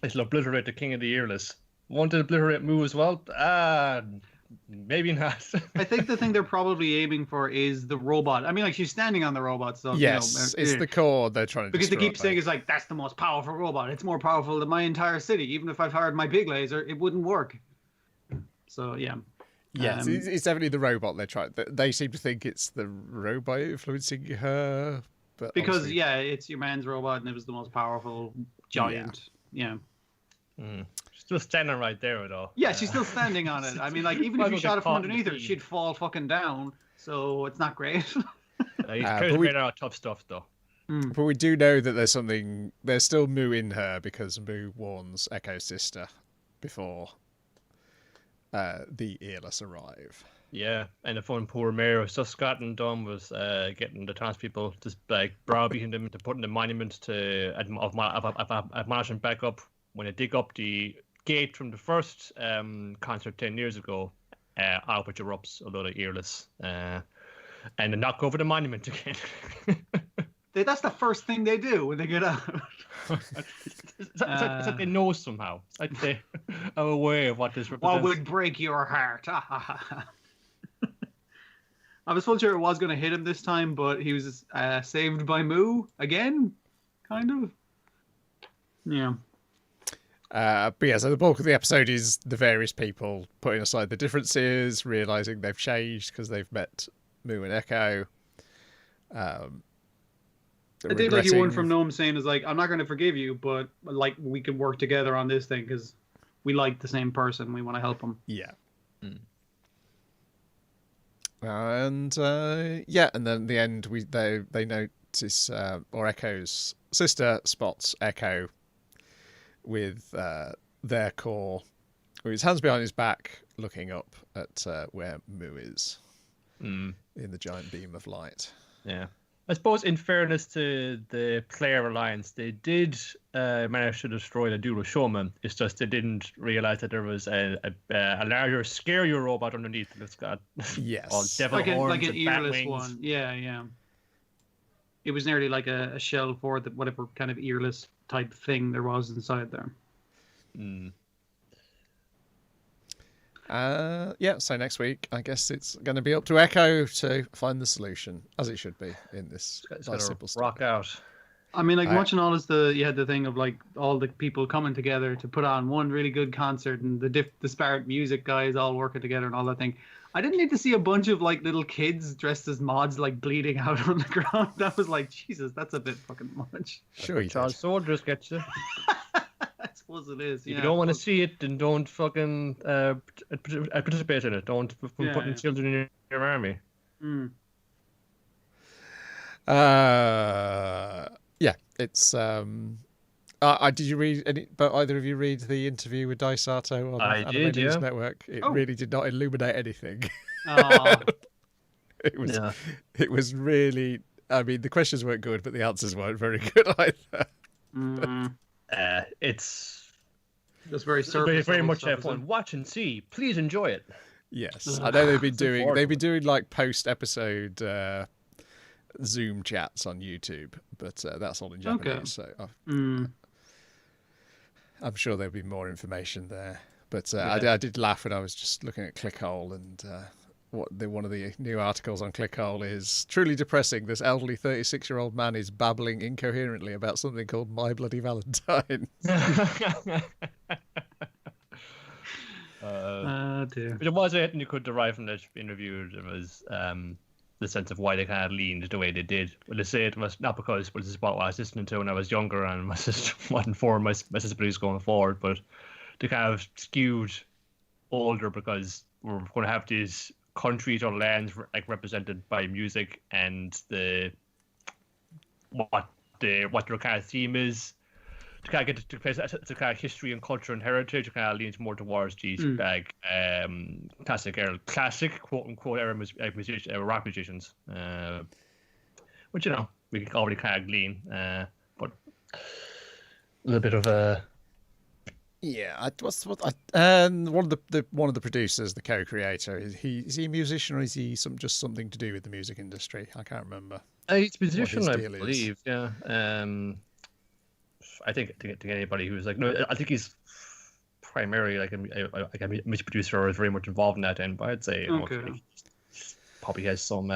It'll obliterate the King of the Earless. Want to obliterate Moo as well? Maybe not. I think the thing they're probably aiming for is the robot. I mean, like, she's standing on the robot, so yes, it's the core they're trying to. Because they keep saying it's like, that's the most powerful robot. It's more powerful than my entire city. Even if I fired my big laser, it wouldn't work. So yeah. Yes, it's definitely the robot they're trying. They seem to think it's the robot influencing her, but because obviously- it's your man's robot, and it was the most powerful giant. Yeah. Still standing right there, though. Yeah, she's still standing on it. I mean, like, even if Might you as well shot get it from caught in the underneath her, beam. she'd fall fucking down. So it's not great. He's but clearly we- made out of tough stuff, though. But we do know that there's still Moo in her because Moo warns Echo's sister before the earless arrive. Yeah, and the fun poor mayor of Scott and Dom was getting the townspeople just like browbeating them to putting the monument to admonishment back up when they dig up the gate from the first concert 10 years ago. Out which erupts a lot of earless, and they knock over the monument again. That's the first thing they do when they get out. It's like they know somehow. It's like they are aware of what this represents. What would break your heart? I was told sure it was going to hit him this time, but he was saved by Moo again, kind of. Yeah. But yeah, so the bulk of the episode is the various people putting aside the differences, realizing they've changed because they've met Moo and Echo. I did like you one from Gnome saying is like, I'm not going to forgive you, but like we can work together on this thing because we like the same person. We want to help him. Yeah. And and then at the end they notice or Echo's sister spots Echo with their core, with his hands behind his back, looking up at where Moo is in the giant beam of light. Yeah. I suppose, in fairness to the player alliance, they did manage to destroy the Dual Showman. It's just they didn't realize that there was a larger, scarier robot underneath that's got all devil horns like an and earless bat wings. one. Yeah. It was nearly like a shell for the whatever kind of earless type thing there was inside there. So next week, I guess it's going to be up to Echo to find the solution, as it should be in this nice simple story. Rock out. I mean, like watching all you had the thing of like all the people coming together to put on one really good concert and the disparate music guys all working together and all that thing. I didn't need to see a bunch of like little kids dressed as mods like bleeding out on the ground. That was like, Jesus, that's a bit fucking much. Sure, you Child soldiers get you. I suppose it is. If you don't want to see it, then don't fucking participate in it. Don't putting children in your army. It's did you read any? But either of you read the interview with Daisato on Anime News Network? It really did not illuminate anything. It was really. I mean, the questions weren't good, but the answers weren't very good either. It's just very surface. Very much have fun. Watch and see. Please enjoy it. Yes, I know they've been doing like post episode Zoom chats on YouTube, but that's all in Japanese. So I'm sure there'll be more information there. But I did laugh when I was just looking at Clickhole, and one of the new articles on Clickhole is truly depressing. This elderly 36-year-old man is babbling incoherently about something called My Bloody Valentine. Dear. But it was anything you could derive from that interview. It was the sense of why they kind of leaned the way they did. Well, they say it was not because this is what I was listening to when I was younger and my sister wasn't for my sensibilities going forward, but they kind of skewed older because we're going to have these countries or lands like represented by music, and what their kind of theme is. To kind of get to kind of history and culture and heritage, it kind of leans more towards these like classic quote unquote era rock musicians, which we can already kind of glean, but a little bit of a. Yeah, one of the producers, the co-creator, is he a musician or is he just something to do with the music industry? I can't remember. He's a musician, I believe. Yeah. I think to anybody who's like, no, I think he's primarily like a music producer or is very much involved in that end. But I'd say probably has some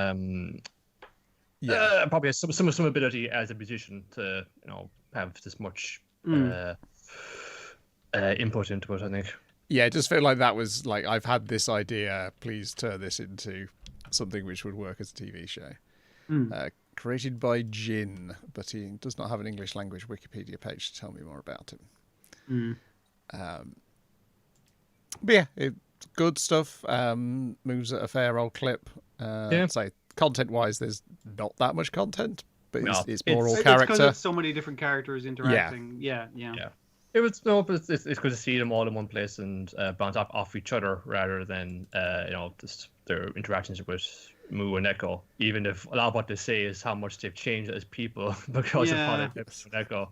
probably has some ability as a musician to have this much input into it. I think. Yeah, it just felt like that was like, I've had this idea, please turn this into something which would work as a TV show. Created by Jin, but he does not have an English language Wikipedia page to tell me more about him. But yeah, good stuff. Moves at a fair old clip. So content-wise, there's not that much content, but it's more all character. It's because it's so many different characters interacting. Yeah. It was but it's good to see them all in one place and bounce off each other rather than just their interactions with Moo and Echo. Even if a lot of what they say is how much they've changed as people because of how they with Echo.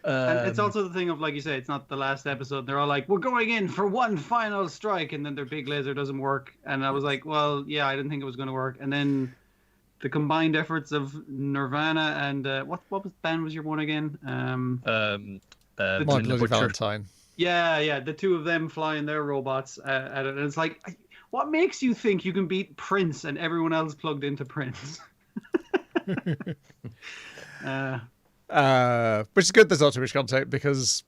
And it's also the thing of, like you say, it's not the last episode. They're all like, we're going in for one final strike, and then their big laser doesn't work. And I was like, well, yeah, I didn't think it was going to work. And then the combined efforts of Nirvana and what band was your one again? My Bloody Valentine. Yeah, the two of them flying their robots at it. And it's like, what makes you think you can beat Prince and everyone else plugged into Prince? Which is good there's not too much content, because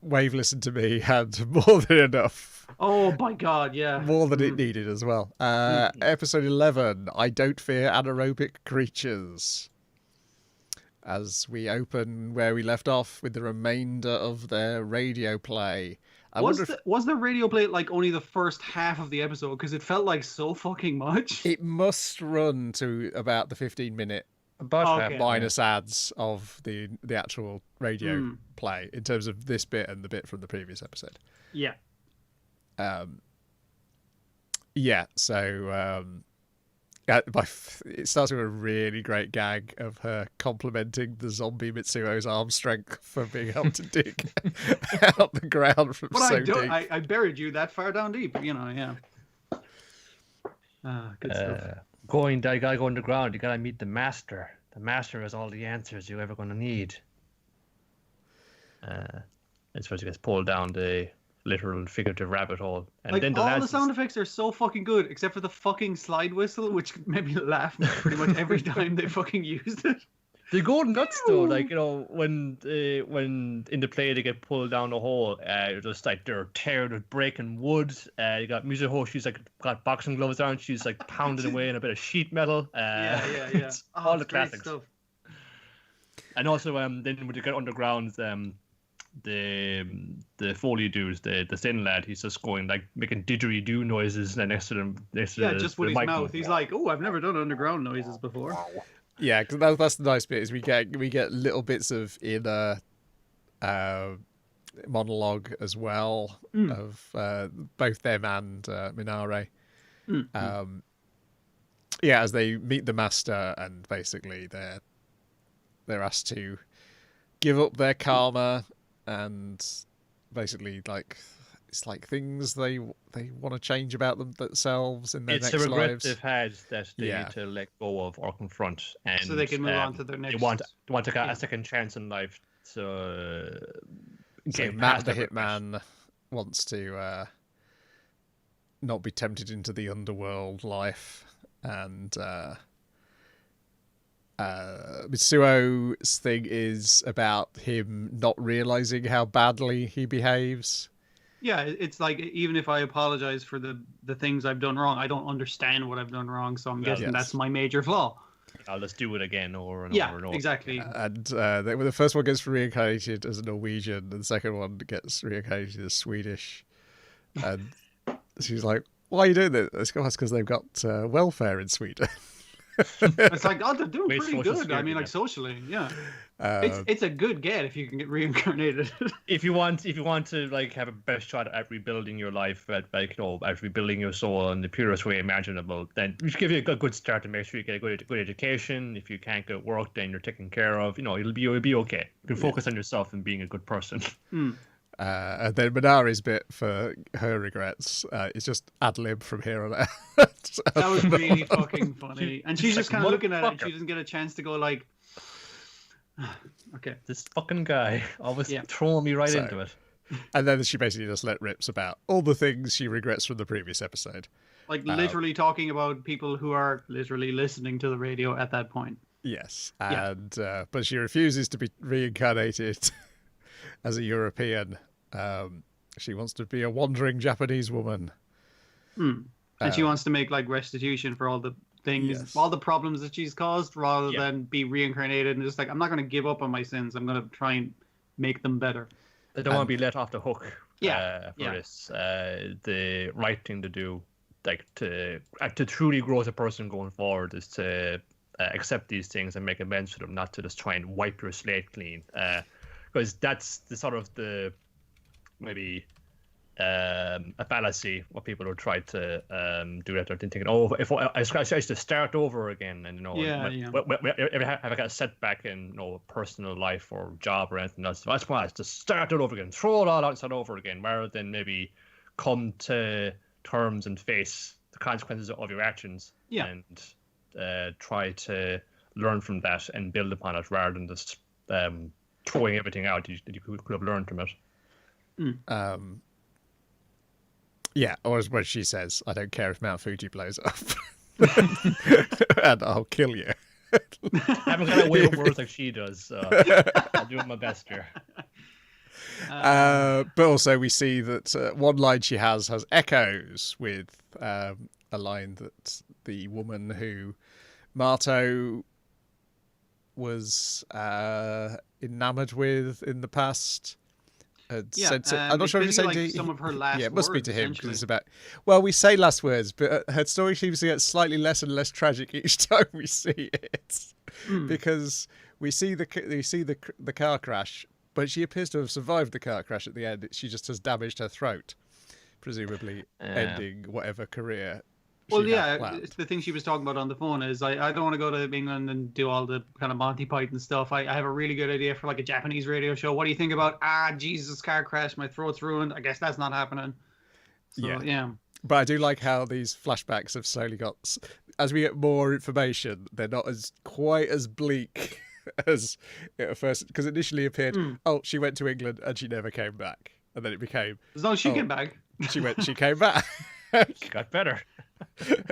Wave Listen to Me had more than enough. Oh my god, yeah. More than it needed as well. Episode 11, I Don't Fear Anaerobic Creatures. As we open where we left off with the remainder of their radio play. Was the radio play like only the first half of the episode? Because it felt like so fucking much. It must run to about the 15-minute minus ads of the actual radio play in terms of this bit and the bit from the previous episode. Yeah. So it starts with a really great gag of her complimenting the zombie Mitsuo's arm strength for being able to dig out the ground from so deep. I buried you that far down deep, yeah. Good stuff. You gotta go underground. You gotta meet the master. The master has all the answers you're ever gonna need. It's where she gets pulled down the literal and figurative rabbit hole. And like, then the sound effects are so fucking good, except for the fucking slide whistle, which made me laugh pretty much every time they fucking used it. They go nuts though, like, when in the play they get pulled down the hole, just like they're tearing and breaking wood. You got Mizuho, she's like got boxing gloves on, she's like pounding away in a bit of sheet metal. Yeah. All the classics stuff. And also, then when you get underground, the Foley dude, the thin lad, he's just going like making didgeridoo noises next to them. Just with his mouth. He's like, "Oh, I've never done underground noises before." Yeah, because that's the nice bit is we get little bits of inner monologue as well of both them and Minare. As they meet the master, and basically they're asked to give up their karma, and basically it's like things they want to change about themselves in their next lives. It's a regret they've had that they need to let go of or confront, and so they can move on to their next. They want to get a second chance in life. So Matt the Hitman wants to not be tempted into the underworld life, and Mitsuo's thing is about him not realizing how badly he behaves. Yeah, it's like, even if I apologize for the things I've done wrong, I don't understand what I've done wrong, so I'm guessing that's my major flaw. I'll just do it again over and over and over. Exactly. And the first one gets reincarnated as a Norwegian, and the second one gets reincarnated as Swedish. And she's like, why are you doing this? It's because they've got welfare in Sweden. It's like, oh, they're doing pretty good. I mean, like, socially, yeah. It's a good get if you can get reincarnated. if you want to like have a best shot at rebuilding your life, at rebuilding your soul in the purest way imaginable, then we should give you a good start to make sure you get a good education. If you can't get work, then you're taken care of. It'll be okay. You can focus on yourself and being a good person. And then Minari's bit for her regrets is just ad lib from here on out. That was really fucking funny. And she's just kind of looking at it, and she doesn't get a chance to go like, okay, this fucking guy always throwing me right into it. And then she basically just let rips about all the things she regrets from the previous episode. Like, literally talking about people who are literally listening to the radio at that point. Yes. And but she refuses to be reincarnated as a European. She wants to be a wandering Japanese woman. And she wants to make like restitution for all the things, Yes. all the problems that she's caused, rather than be reincarnated and just like, I'm not going to give up on my sins. I'm going to try and make them better. They don't want to be let off the hook. Yeah, For this, the right thing to do, like to truly grow as a person going forward, is to accept these things and make amends for them, not to just try and wipe your slate clean. Because that's the sort of the maybe a fallacy what people who try to do that. They're thinking, oh, if I used to start over again, and if I got a setback in personal life or job or anything else, that's why I just start it over again, throw it all out and start over again, rather than maybe come to terms and face the consequences of your actions and try to learn from that and build upon it, rather than just throwing everything out that you could have learned from it. Yeah, or as what she says, I don't care if Mount Fuji blows up. And I'll kill you. I haven't got away with words like she does, so I'll do my best here. But also we see that one line she has echoes with a line that the woman who Marto was enamored with in the past had said to, I'm not sure if it's saying like some of her last it must be words, to him, because essentially. it's about, well, we say last words, but her story seems to get slightly less and less tragic each time we see it, because we see the car crash, but she appears to have survived the car crash at the end. She just has damaged her throat, presumably ending whatever career she had planned. The thing she was talking about on the phone is, I don't want to go to England and do all the kind of Monty Python stuff. I have a really good idea for like a Japanese radio show. What do you think about, Jesus, car crash, my throat's ruined. I guess that's not happening. So, yeah. But I do like how these flashbacks have slowly got, as we get more information, they're not quite as bleak as at first, because initially appeared, she went to England and she never came back. And then it became, She came back. She came back. She got better.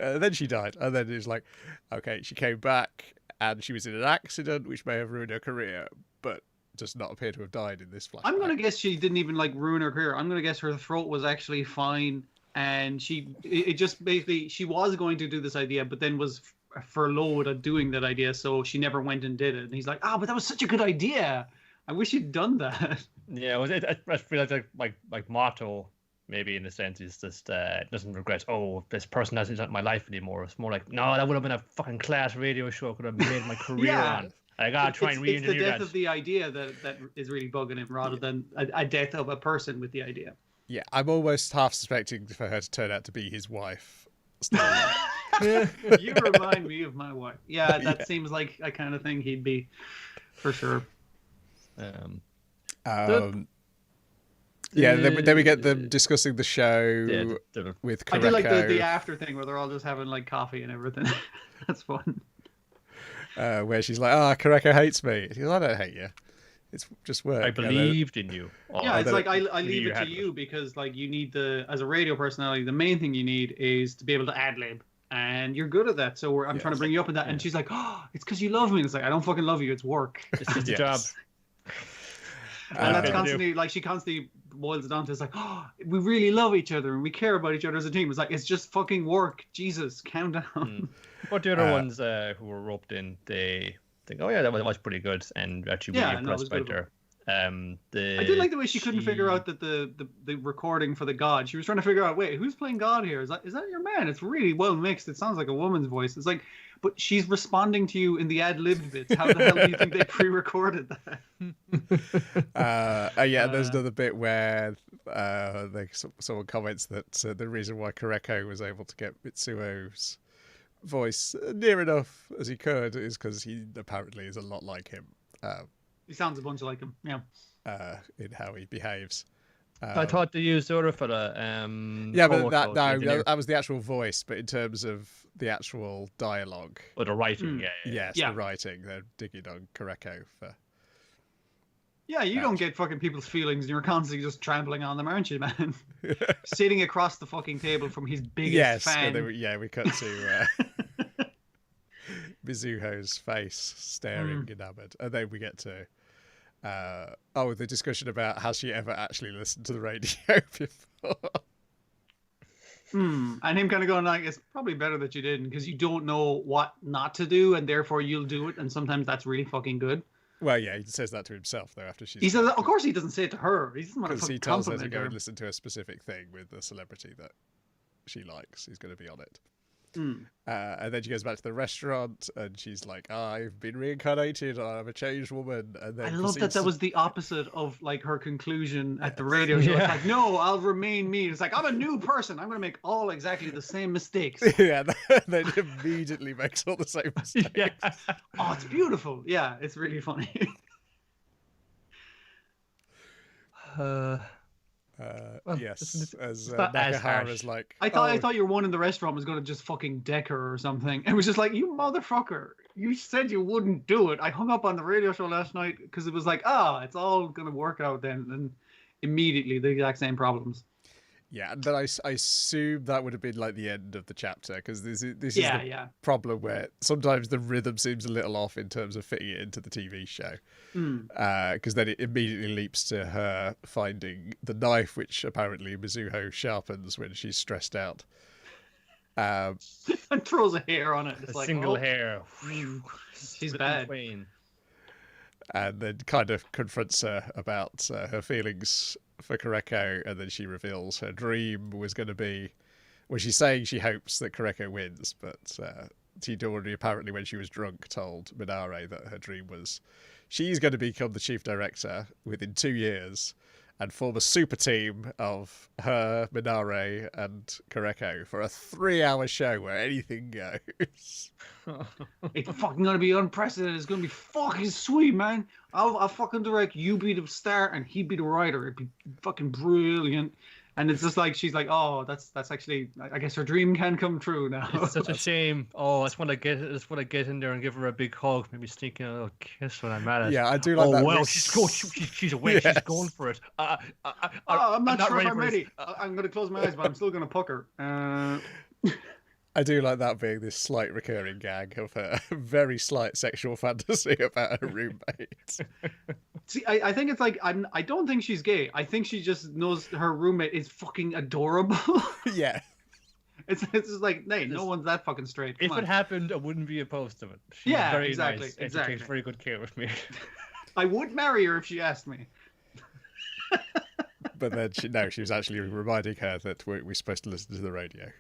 And then she died. And then it was like, okay, she came back and she was in an accident which may have ruined her career, but does not appear to have died in this flashback. I'm going to guess she didn't even like ruin her career. I'm going to guess her throat was actually fine. And it just basically, she was going to do this idea, but then was furloughed at doing that idea. So she never went and did it. And he's like, but that was such a good idea. I wish you'd done that. Yeah, I feel like motto, maybe in a sense, is just doesn't regret, this person isn't my life anymore. It's more like, no, that would have been a fucking class radio show I could have made my career on. I gotta try and re-engineer that. It's the death of the idea that is really bugging him, rather than a death of a person with the idea. Yeah, I'm almost half suspecting for her to turn out to be his wife. You remind me of my wife. Yeah, that seems like a kind of thing he'd be, for sure. Then we get them discussing the show with Kareko. I do like the after thing where they're all just having like coffee and everything. That's fun. Where she's like, Kareko hates me. He goes, I don't hate you. It's just work. I believed in you. It's like I leave it to you because like you need as a radio personality, the main thing you need is to be able to ad lib. And you're good at that, so I'm trying to bring you up in that. And she's like, it's because you love me. And it's like, I don't fucking love you. It's work. It's just a job. And that's constantly, she constantly boils it down to, it's like, we really love each other and we care about each other as a team. It's like, it's just fucking work. Jesus, calm down. But the other ones who were roped in, they think, that was pretty good, and actually really impressed by her. I did like the way she couldn't figure out that the recording for the god. She was trying to figure out, wait, who's playing God here? Is that your man? It's really well mixed. It sounds like a woman's voice. It's like, but she's responding to you in the ad-libbed bits. How the hell do you think they pre-recorded that? There's another bit where someone comments that the reason why Kareko was able to get Mitsuo's voice near enough as he could is because he apparently is a lot like him. He sounds a bunch like him, yeah. In how he behaves. I thought they used the other fella. But that was the actual voice. But in terms of the actual dialogue, or the writing, the writing, they're digging on Kareko for. Yeah, you don't get fucking people's feelings, and you're constantly just trampling on them, aren't you, man? Sitting across the fucking table from his biggest fan. We cut to Mizuho's face staring enamored, and then we get to The discussion about has she ever actually listened to the radio before? And him kind of going like, it's probably better that you didn't because you don't know what not to do, and therefore you'll do it, and sometimes that's really fucking good. Well, yeah, he says that to himself though after she's. He says, of course, he doesn't say it to her. He doesn't want because to he tells her to compliment go her. and listen to a specific thing with the celebrity that she likes. He's going to be on it. And then she goes back to the restaurant and she's like, I've been reincarnated, I'm a changed woman. And then I love that was the opposite of like her conclusion at the radio show. Yeah. It's like, no, I'll remain me. It's like, I'm a new person. I'm going to make all exactly the same mistakes. Yeah, then immediately makes all the same mistakes. Yeah. Oh, it's beautiful. Yeah, it's really funny. Yes, as not as Nakahara's harsh. like, I thought your one in the restaurant was going to just fucking deck her or something. It was just like, you motherfucker. You said you wouldn't do it. I hung up on the radio show last night because it was like, it's all going to work out then. And immediately the exact same problems. yeah, and then I assume that would have been like the end of the chapter because this is the Yeah. problem where sometimes the rhythm seems a little off in terms of fitting it into the TV show. Because then it immediately leaps to her finding the knife, which apparently Mizuho sharpens when she's stressed out. And throws a hair on it. It's A like, single hair. She's bad. And then kind of confronts her about her feelings for Kareko, and then she reveals her dream was going to be, well, she's saying she hopes that Kareko wins, but she'd already apparently, when she was drunk, told Minare that her dream was she's going to become the chief director within 2 years and form a super team of her, Minare, and Kareko for a 3-hour show where anything goes. It's fucking gonna be unprecedented. It's gonna be fucking sweet, man. I'll fucking direct. You be the star and he be the writer. It'd be fucking brilliant. And it's just like she's like, oh, that's actually, I guess her dream can come true now. It's such a shame. Oh, I just want to get in there and give her a big hug, maybe sneak in a little kiss when I'm at it. Yeah, I do like oh, that. Oh well, mix. she's awake. Yes. She's going for it. I'm not sure if I'm for this. ready. I'm gonna close my eyes, but I'm still gonna pucker. I do like that being this slight recurring gag of her very slight sexual fantasy about her roommate. See, I think it's like I don't think she's gay. I think she just knows her roommate is fucking adorable. Yeah. It's just like, hey, no one's that fucking straight. Come If on. it happened, I wouldn't be opposed to it. She's Yeah, very exactly, nice. And exactly. she takes very good care of me. I would marry her if she asked me. But then she was actually reminding her that we're supposed to listen to the radio.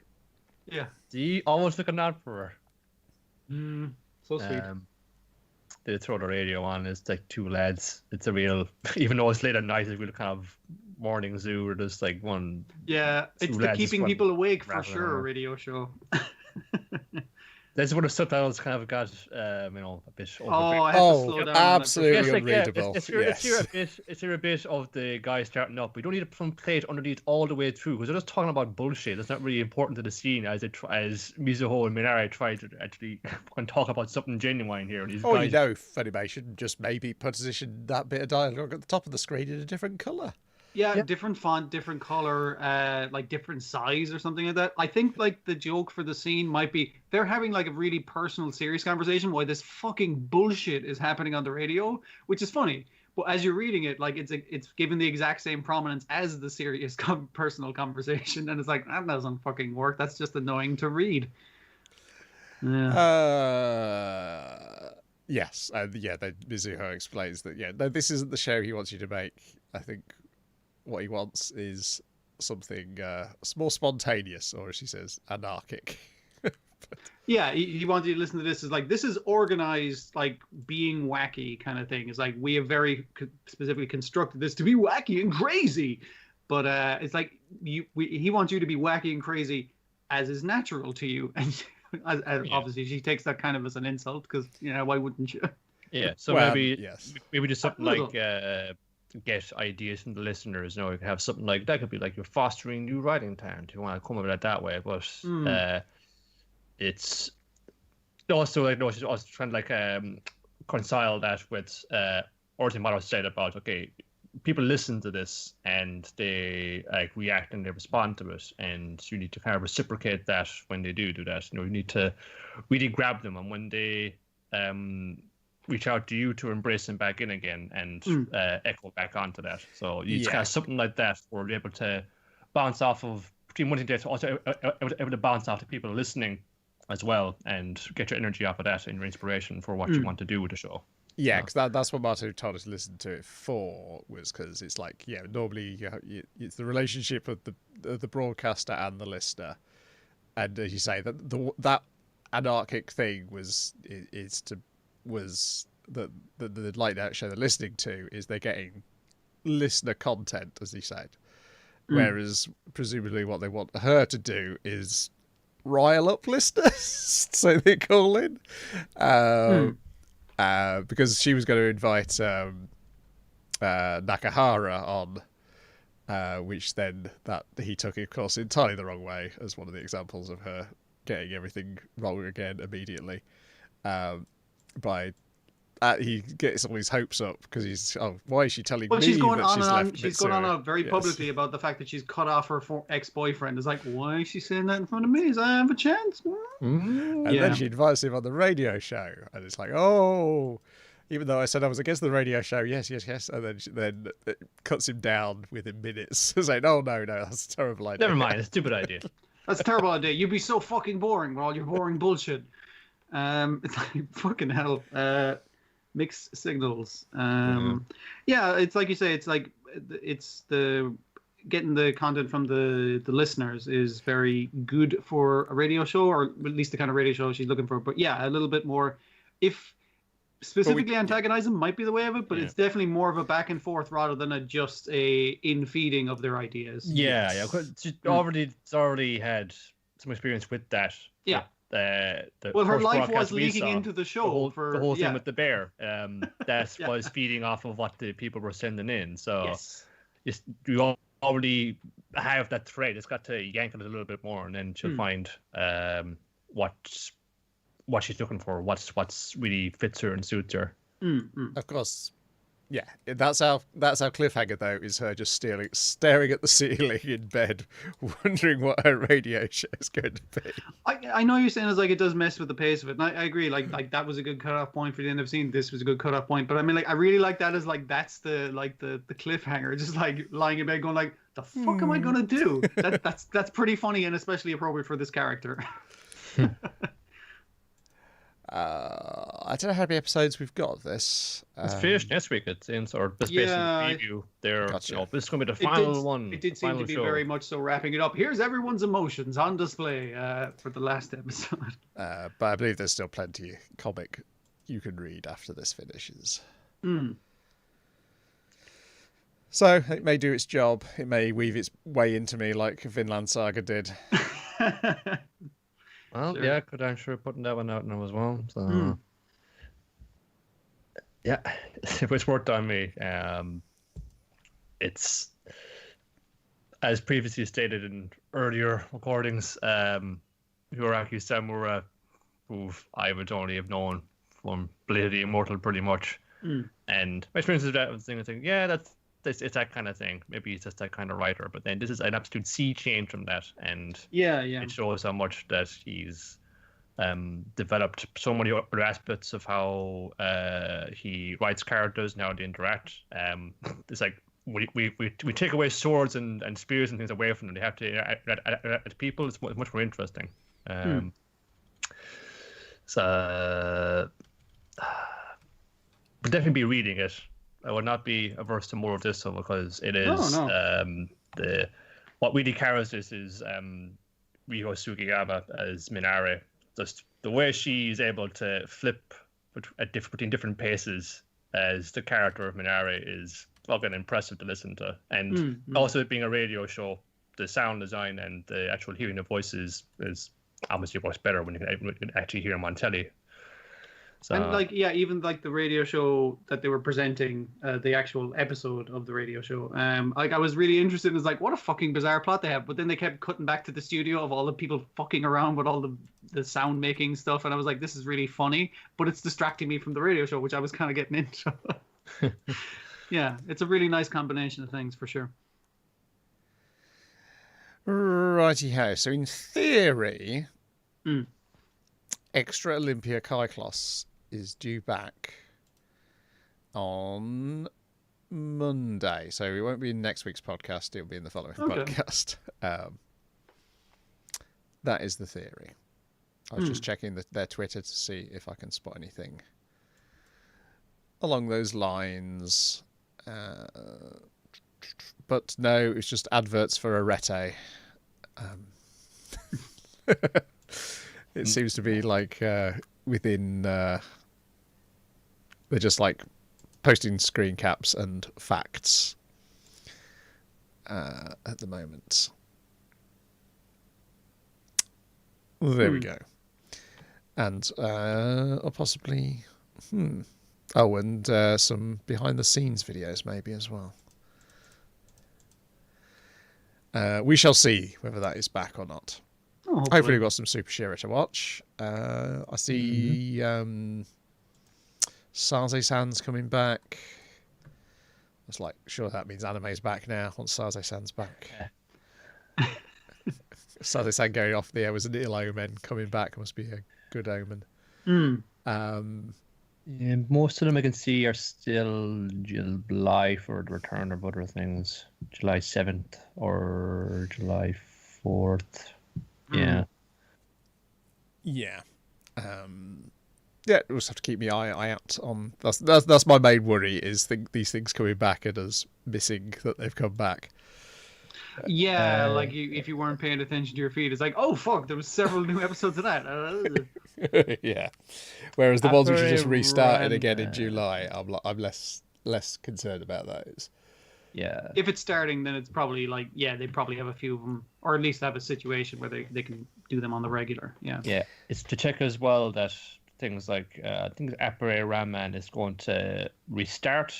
Yeah. See, always looking out for So sweet. her. They throw the radio on. It's like two lads. It's a real, even though it's late at night, it's a real kind of morning zoo or just like one. Yeah, it's two the lads keeping just people awake for rattling sure around. radio show. That's one of the subtitles kind of got, a bit. Oh, I had to slow down. on that. absolutely. unreadable. It's here a bit of the guy starting up. We don't need to play it underneath all the way through because they're just talking about bullshit. It's not really important to the scene as Mizuho and Minare try to actually talk about something genuine here. And these guys, Funimation just maybe position that bit of dialogue at the top of the screen in a different colour. Yeah, different font, different color, like different size or something like that. I think like the joke for the scene might be they're having like a really personal, serious conversation while this fucking bullshit is happening on the radio, which is funny. But as you're reading it, like it's given the exact same prominence as the serious personal conversation, and it's like that doesn't fucking work. That's just annoying to read. Yeah. Yes, Mizuho explains that. Yeah, no, this isn't the show he wants you to make. I think what he wants is something more spontaneous, or as she says, anarchic. Yeah, he wanted you to listen to this as like, this is organized, like being wacky kind of thing. It's like, we have very specifically constructed this to be wacky and crazy. But it's like, he wants you to be wacky and crazy as is natural to you. And obviously she takes that kind of as an insult because, why wouldn't you? Yeah, so Well, maybe yes. maybe just something like get ideas from the listeners. You could have something like that. Could be like you're fostering new writing talent. You want to come at it that way, but it's also she's also trying to reconcile that with Orton Motto said about people listen to this and they react and they respond to it, and you need to kind of reciprocate that when they do that. You need to really grab them, and when they reach out to you to embrace them back in again and echo back onto that. So it's kind Yeah. of something like that where you're able to bounce off of between one thing to also able to bounce off the people listening as well and get your energy off of that and your inspiration for what you want to do with the show. Yeah, because that's what Martin told us to listen to it for, was because it's like, normally it's the relationship of the broadcaster and the listener, and as you say, that anarchic thing was the light out show they're listening to is they're getting listener content, as he said, whereas presumably what they want her to do is rile up listeners, so they call in. Because she was going to invite Nakahara on, which then that he took, of course, entirely the wrong way as one of the examples of her getting everything wrong again immediately. He gets all his hopes up because he's, why is she telling me she's going that on she's and on. left She's going on Mitsuru? very publicly about the fact that she's cut off her ex-boyfriend. It's like, why is she saying that in front of me? Does I have a chance? And then she invites him on the radio show, and it's like, even though I said I was against the radio show, yes, and then it cuts him down within minutes, saying, no, that's a terrible idea. Never mind, it's a stupid idea. That's a terrible idea. You'd be so fucking boring with all your boring bullshit. It's like, fucking hell. Mixed signals. Yeah, it's like you say, it's like it's the getting the content from the listeners is very good for a radio show, or at least the kind of radio show she's looking for. But yeah, a little bit more, if specifically antagonizing might be the way of it, but it's definitely more of a back and forth rather than just a in-feeding of their ideas. Yeah. She's already had some experience with that. Yeah. Her life was leaking into the show. The whole thing with the bear. That was feeding off of what the people were sending in. So you already have that thread. It's got to yank it a little bit more, and then she'll find what she's looking for, what's really fits her and suits her. Of course. Yeah, that's our cliffhanger though, is her just staring at the ceiling in bed, wondering what her radio show is going to be. I know you're saying it's like it does mess with the pace of it, and I agree. Like that was a good cutoff point for the end of the scene. This was a good cutoff point, but I mean, like I really like that as like that's the cliffhanger, just like lying in bed going like, the fuck am I gonna do? That's pretty funny and especially appropriate for this character. I don't know how many episodes we've got of this. It's finished next week, it seems, or this basically preview. Gotcha. This is going to be the final one. It did seem to be very much so wrapping it up. Here's everyone's emotions on display for the last episode. But I believe there's still plenty comic you can read after this finishes. So it may do its job. It may weave its way into me like Vinland Saga did. Well, yeah, I'm sure putting that one out now as well. So, yeah, it was worked on me. It's, as previously stated in earlier recordings, Hiraki Samura, who I would only have known from Blade of the Immortal pretty much. And my experience of that was thinking, yeah, it's that kind of thing. Maybe he's just that kind of writer. But then this is an absolute sea change from that, and it shows how much that he's developed so many other aspects of how he writes characters and how they interact. It's like we take away swords and spears and things away from them. They have to interact with people. It's much more interesting. So, but definitely be reading it. I would not be averse to more of this, because it is what really carries this is Riho Sugiyama as Minare. Just the way she's able to flip between different paces as the character of Minare is fucking impressive to listen to. And also it being a radio show, the sound design and the actual hearing of voices is obviously much better when you can actually hear them on telly. So, and even like the radio show that they were presenting, the actual episode of the radio show, I was really interested in, like, what a fucking bizarre plot they have. But then they kept cutting back to the studio of all the people fucking around with all the sound making stuff, and I was like, this is really funny, but it's distracting me from the radio show, which I was kind of getting into. Yeah, it's a really nice combination of things for sure. Righty-ho. So in theory, Extra Olympia Kyklos is due back on Monday. So it won't be in next week's podcast. It'll be in the following podcast. That is the theory. I was just checking their Twitter to see if I can spot anything along those lines. But no, it's just adverts for Arete. It seems to be like within... they're just like posting screen caps and facts at the moment. There we go. And or possibly... Oh, and some behind-the-scenes videos maybe as well. We shall see whether that is back or not. Oh, hopefully we've got some Super Shira to watch. I see Saze-san's coming back. It's like, sure, that means anime's back now once Saze-san's back. Saze-san going off the air was an ill omen. Coming back must be a good omen. Yeah, most of them I can see are still July for the return of other things. July 7th or July 4th. Yeah. Yeah. Yeah, we'll just have to keep my eye out on... That's my main worry, is these things coming back and us missing that they've come back. Yeah, like if you weren't paying attention to your feed, it's like, oh fuck, there was several new episodes of that. Yeah. Whereas the ones which are just restarted again in July, I'm less concerned about those. Yeah. If it's starting, then it's probably like, yeah, they probably have a few of them, or at least have a situation where they can do them on the regular. Yeah. Yeah. It's to check as well that things like I think Appare Raman is going to restart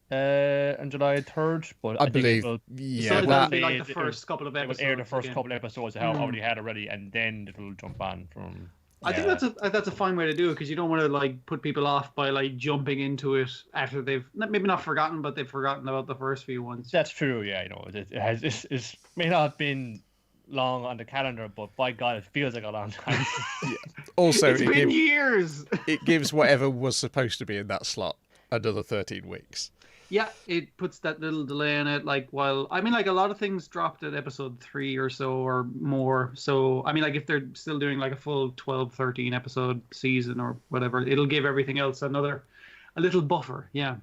on July 3rd, but I believe, So that that'll be like the first couple of it episodes. will air the first again. couple of episodes that have already had already, and then it'll jump on from. I think that's a fine way to do it, because you don't want to like put people off by like jumping into it after they've maybe not forgotten, but they've forgotten about the first few ones. That's true. Yeah, it may not have been long on the calendar, but by God, it feels like a long time. Also, it's been years. It gives whatever was supposed to be in that slot another 13 weeks. Yeah, it puts that little delay in it. Like, while I mean, like a lot of things dropped at episode 3 or so or more. So I mean, like if they're still doing like a full 12, 13 episode season or whatever, it'll give everything else a little buffer. Yeah.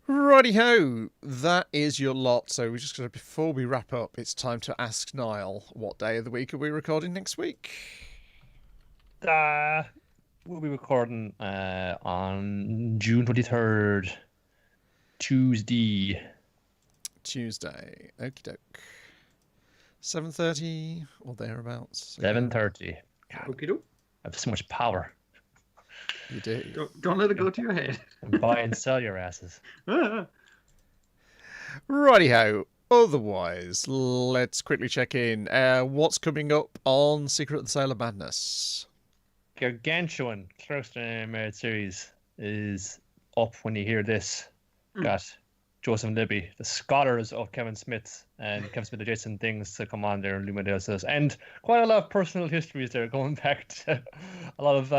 Righty-ho, that is your lot. So we're just going to, before we wrap up, it's time to ask Niall, what day of the week are we recording next week? We'll be recording on June 23rd, Tuesday. Okie doke. 7:30 or thereabouts. 7:30. Okie doke. I have so much power. You do. Don't let it go to your head. Buy and sell your asses. Righty-ho. Otherwise, let's quickly check in. What's coming up on Secret of the Sailor Madness? Gargantuan Clerkston animated series is up when you hear this. Got Joseph and Libby, the scholars of Kevin Smith and Kevin Smith adjacent things to come on there and illuminate us, and quite a lot of personal histories there going back to a lot of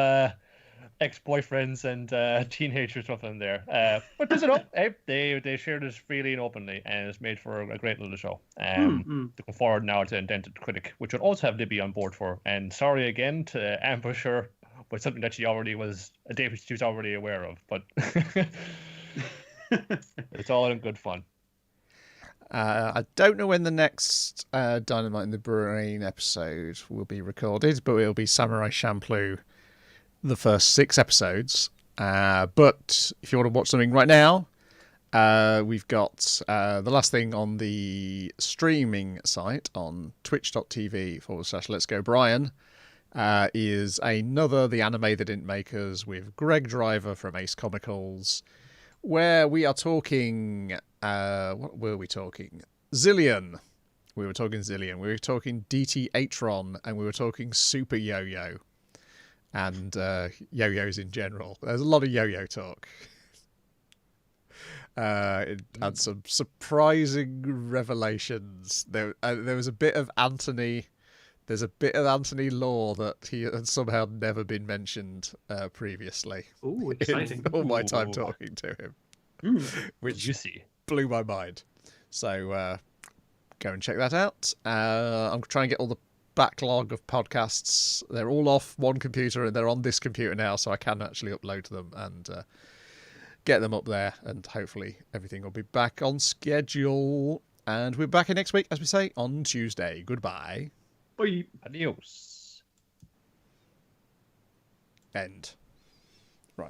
ex-boyfriends and teenager stuff in there. But there's enough. They share this freely and openly, and it's made for a great little show. Looking forward now to Indented Critic, which would also have Libby on board for. And sorry again to ambush her with something that she already was a date she was already aware of, but it's all in good fun. I don't know when the next Dynamite in the Brain episode will be recorded, but it'll be Samurai Champloo, the first 6 episodes. But if you want to watch something right now, we've got the last thing on the streaming site on twitch.tv/Let's Go Brian is another The Anime That Didn't Make Us with Greg Driver from Ace Comicals, where we are talking... what were we talking? Zillion. We were talking Zillion. We were talking DT Atron, and we were talking Super Yo-Yo. And yo-yos in general. There's a lot of yo-yo talk. It had some surprising revelations. There was a bit of Anthony There's a bit of Anthony Law that he had somehow never been mentioned previously. Ooh, exciting. In all my time Ooh. talking to him, which Juicy. blew my mind. So go and check that out. I'm trying to get all the backlog of podcasts. They're all off one computer and they're on this computer now, so I can actually upload them and get them up there, and hopefully everything will be back on schedule. And we're back in next week, as we say, on Tuesday. Goodbye. Bye. Adios. End.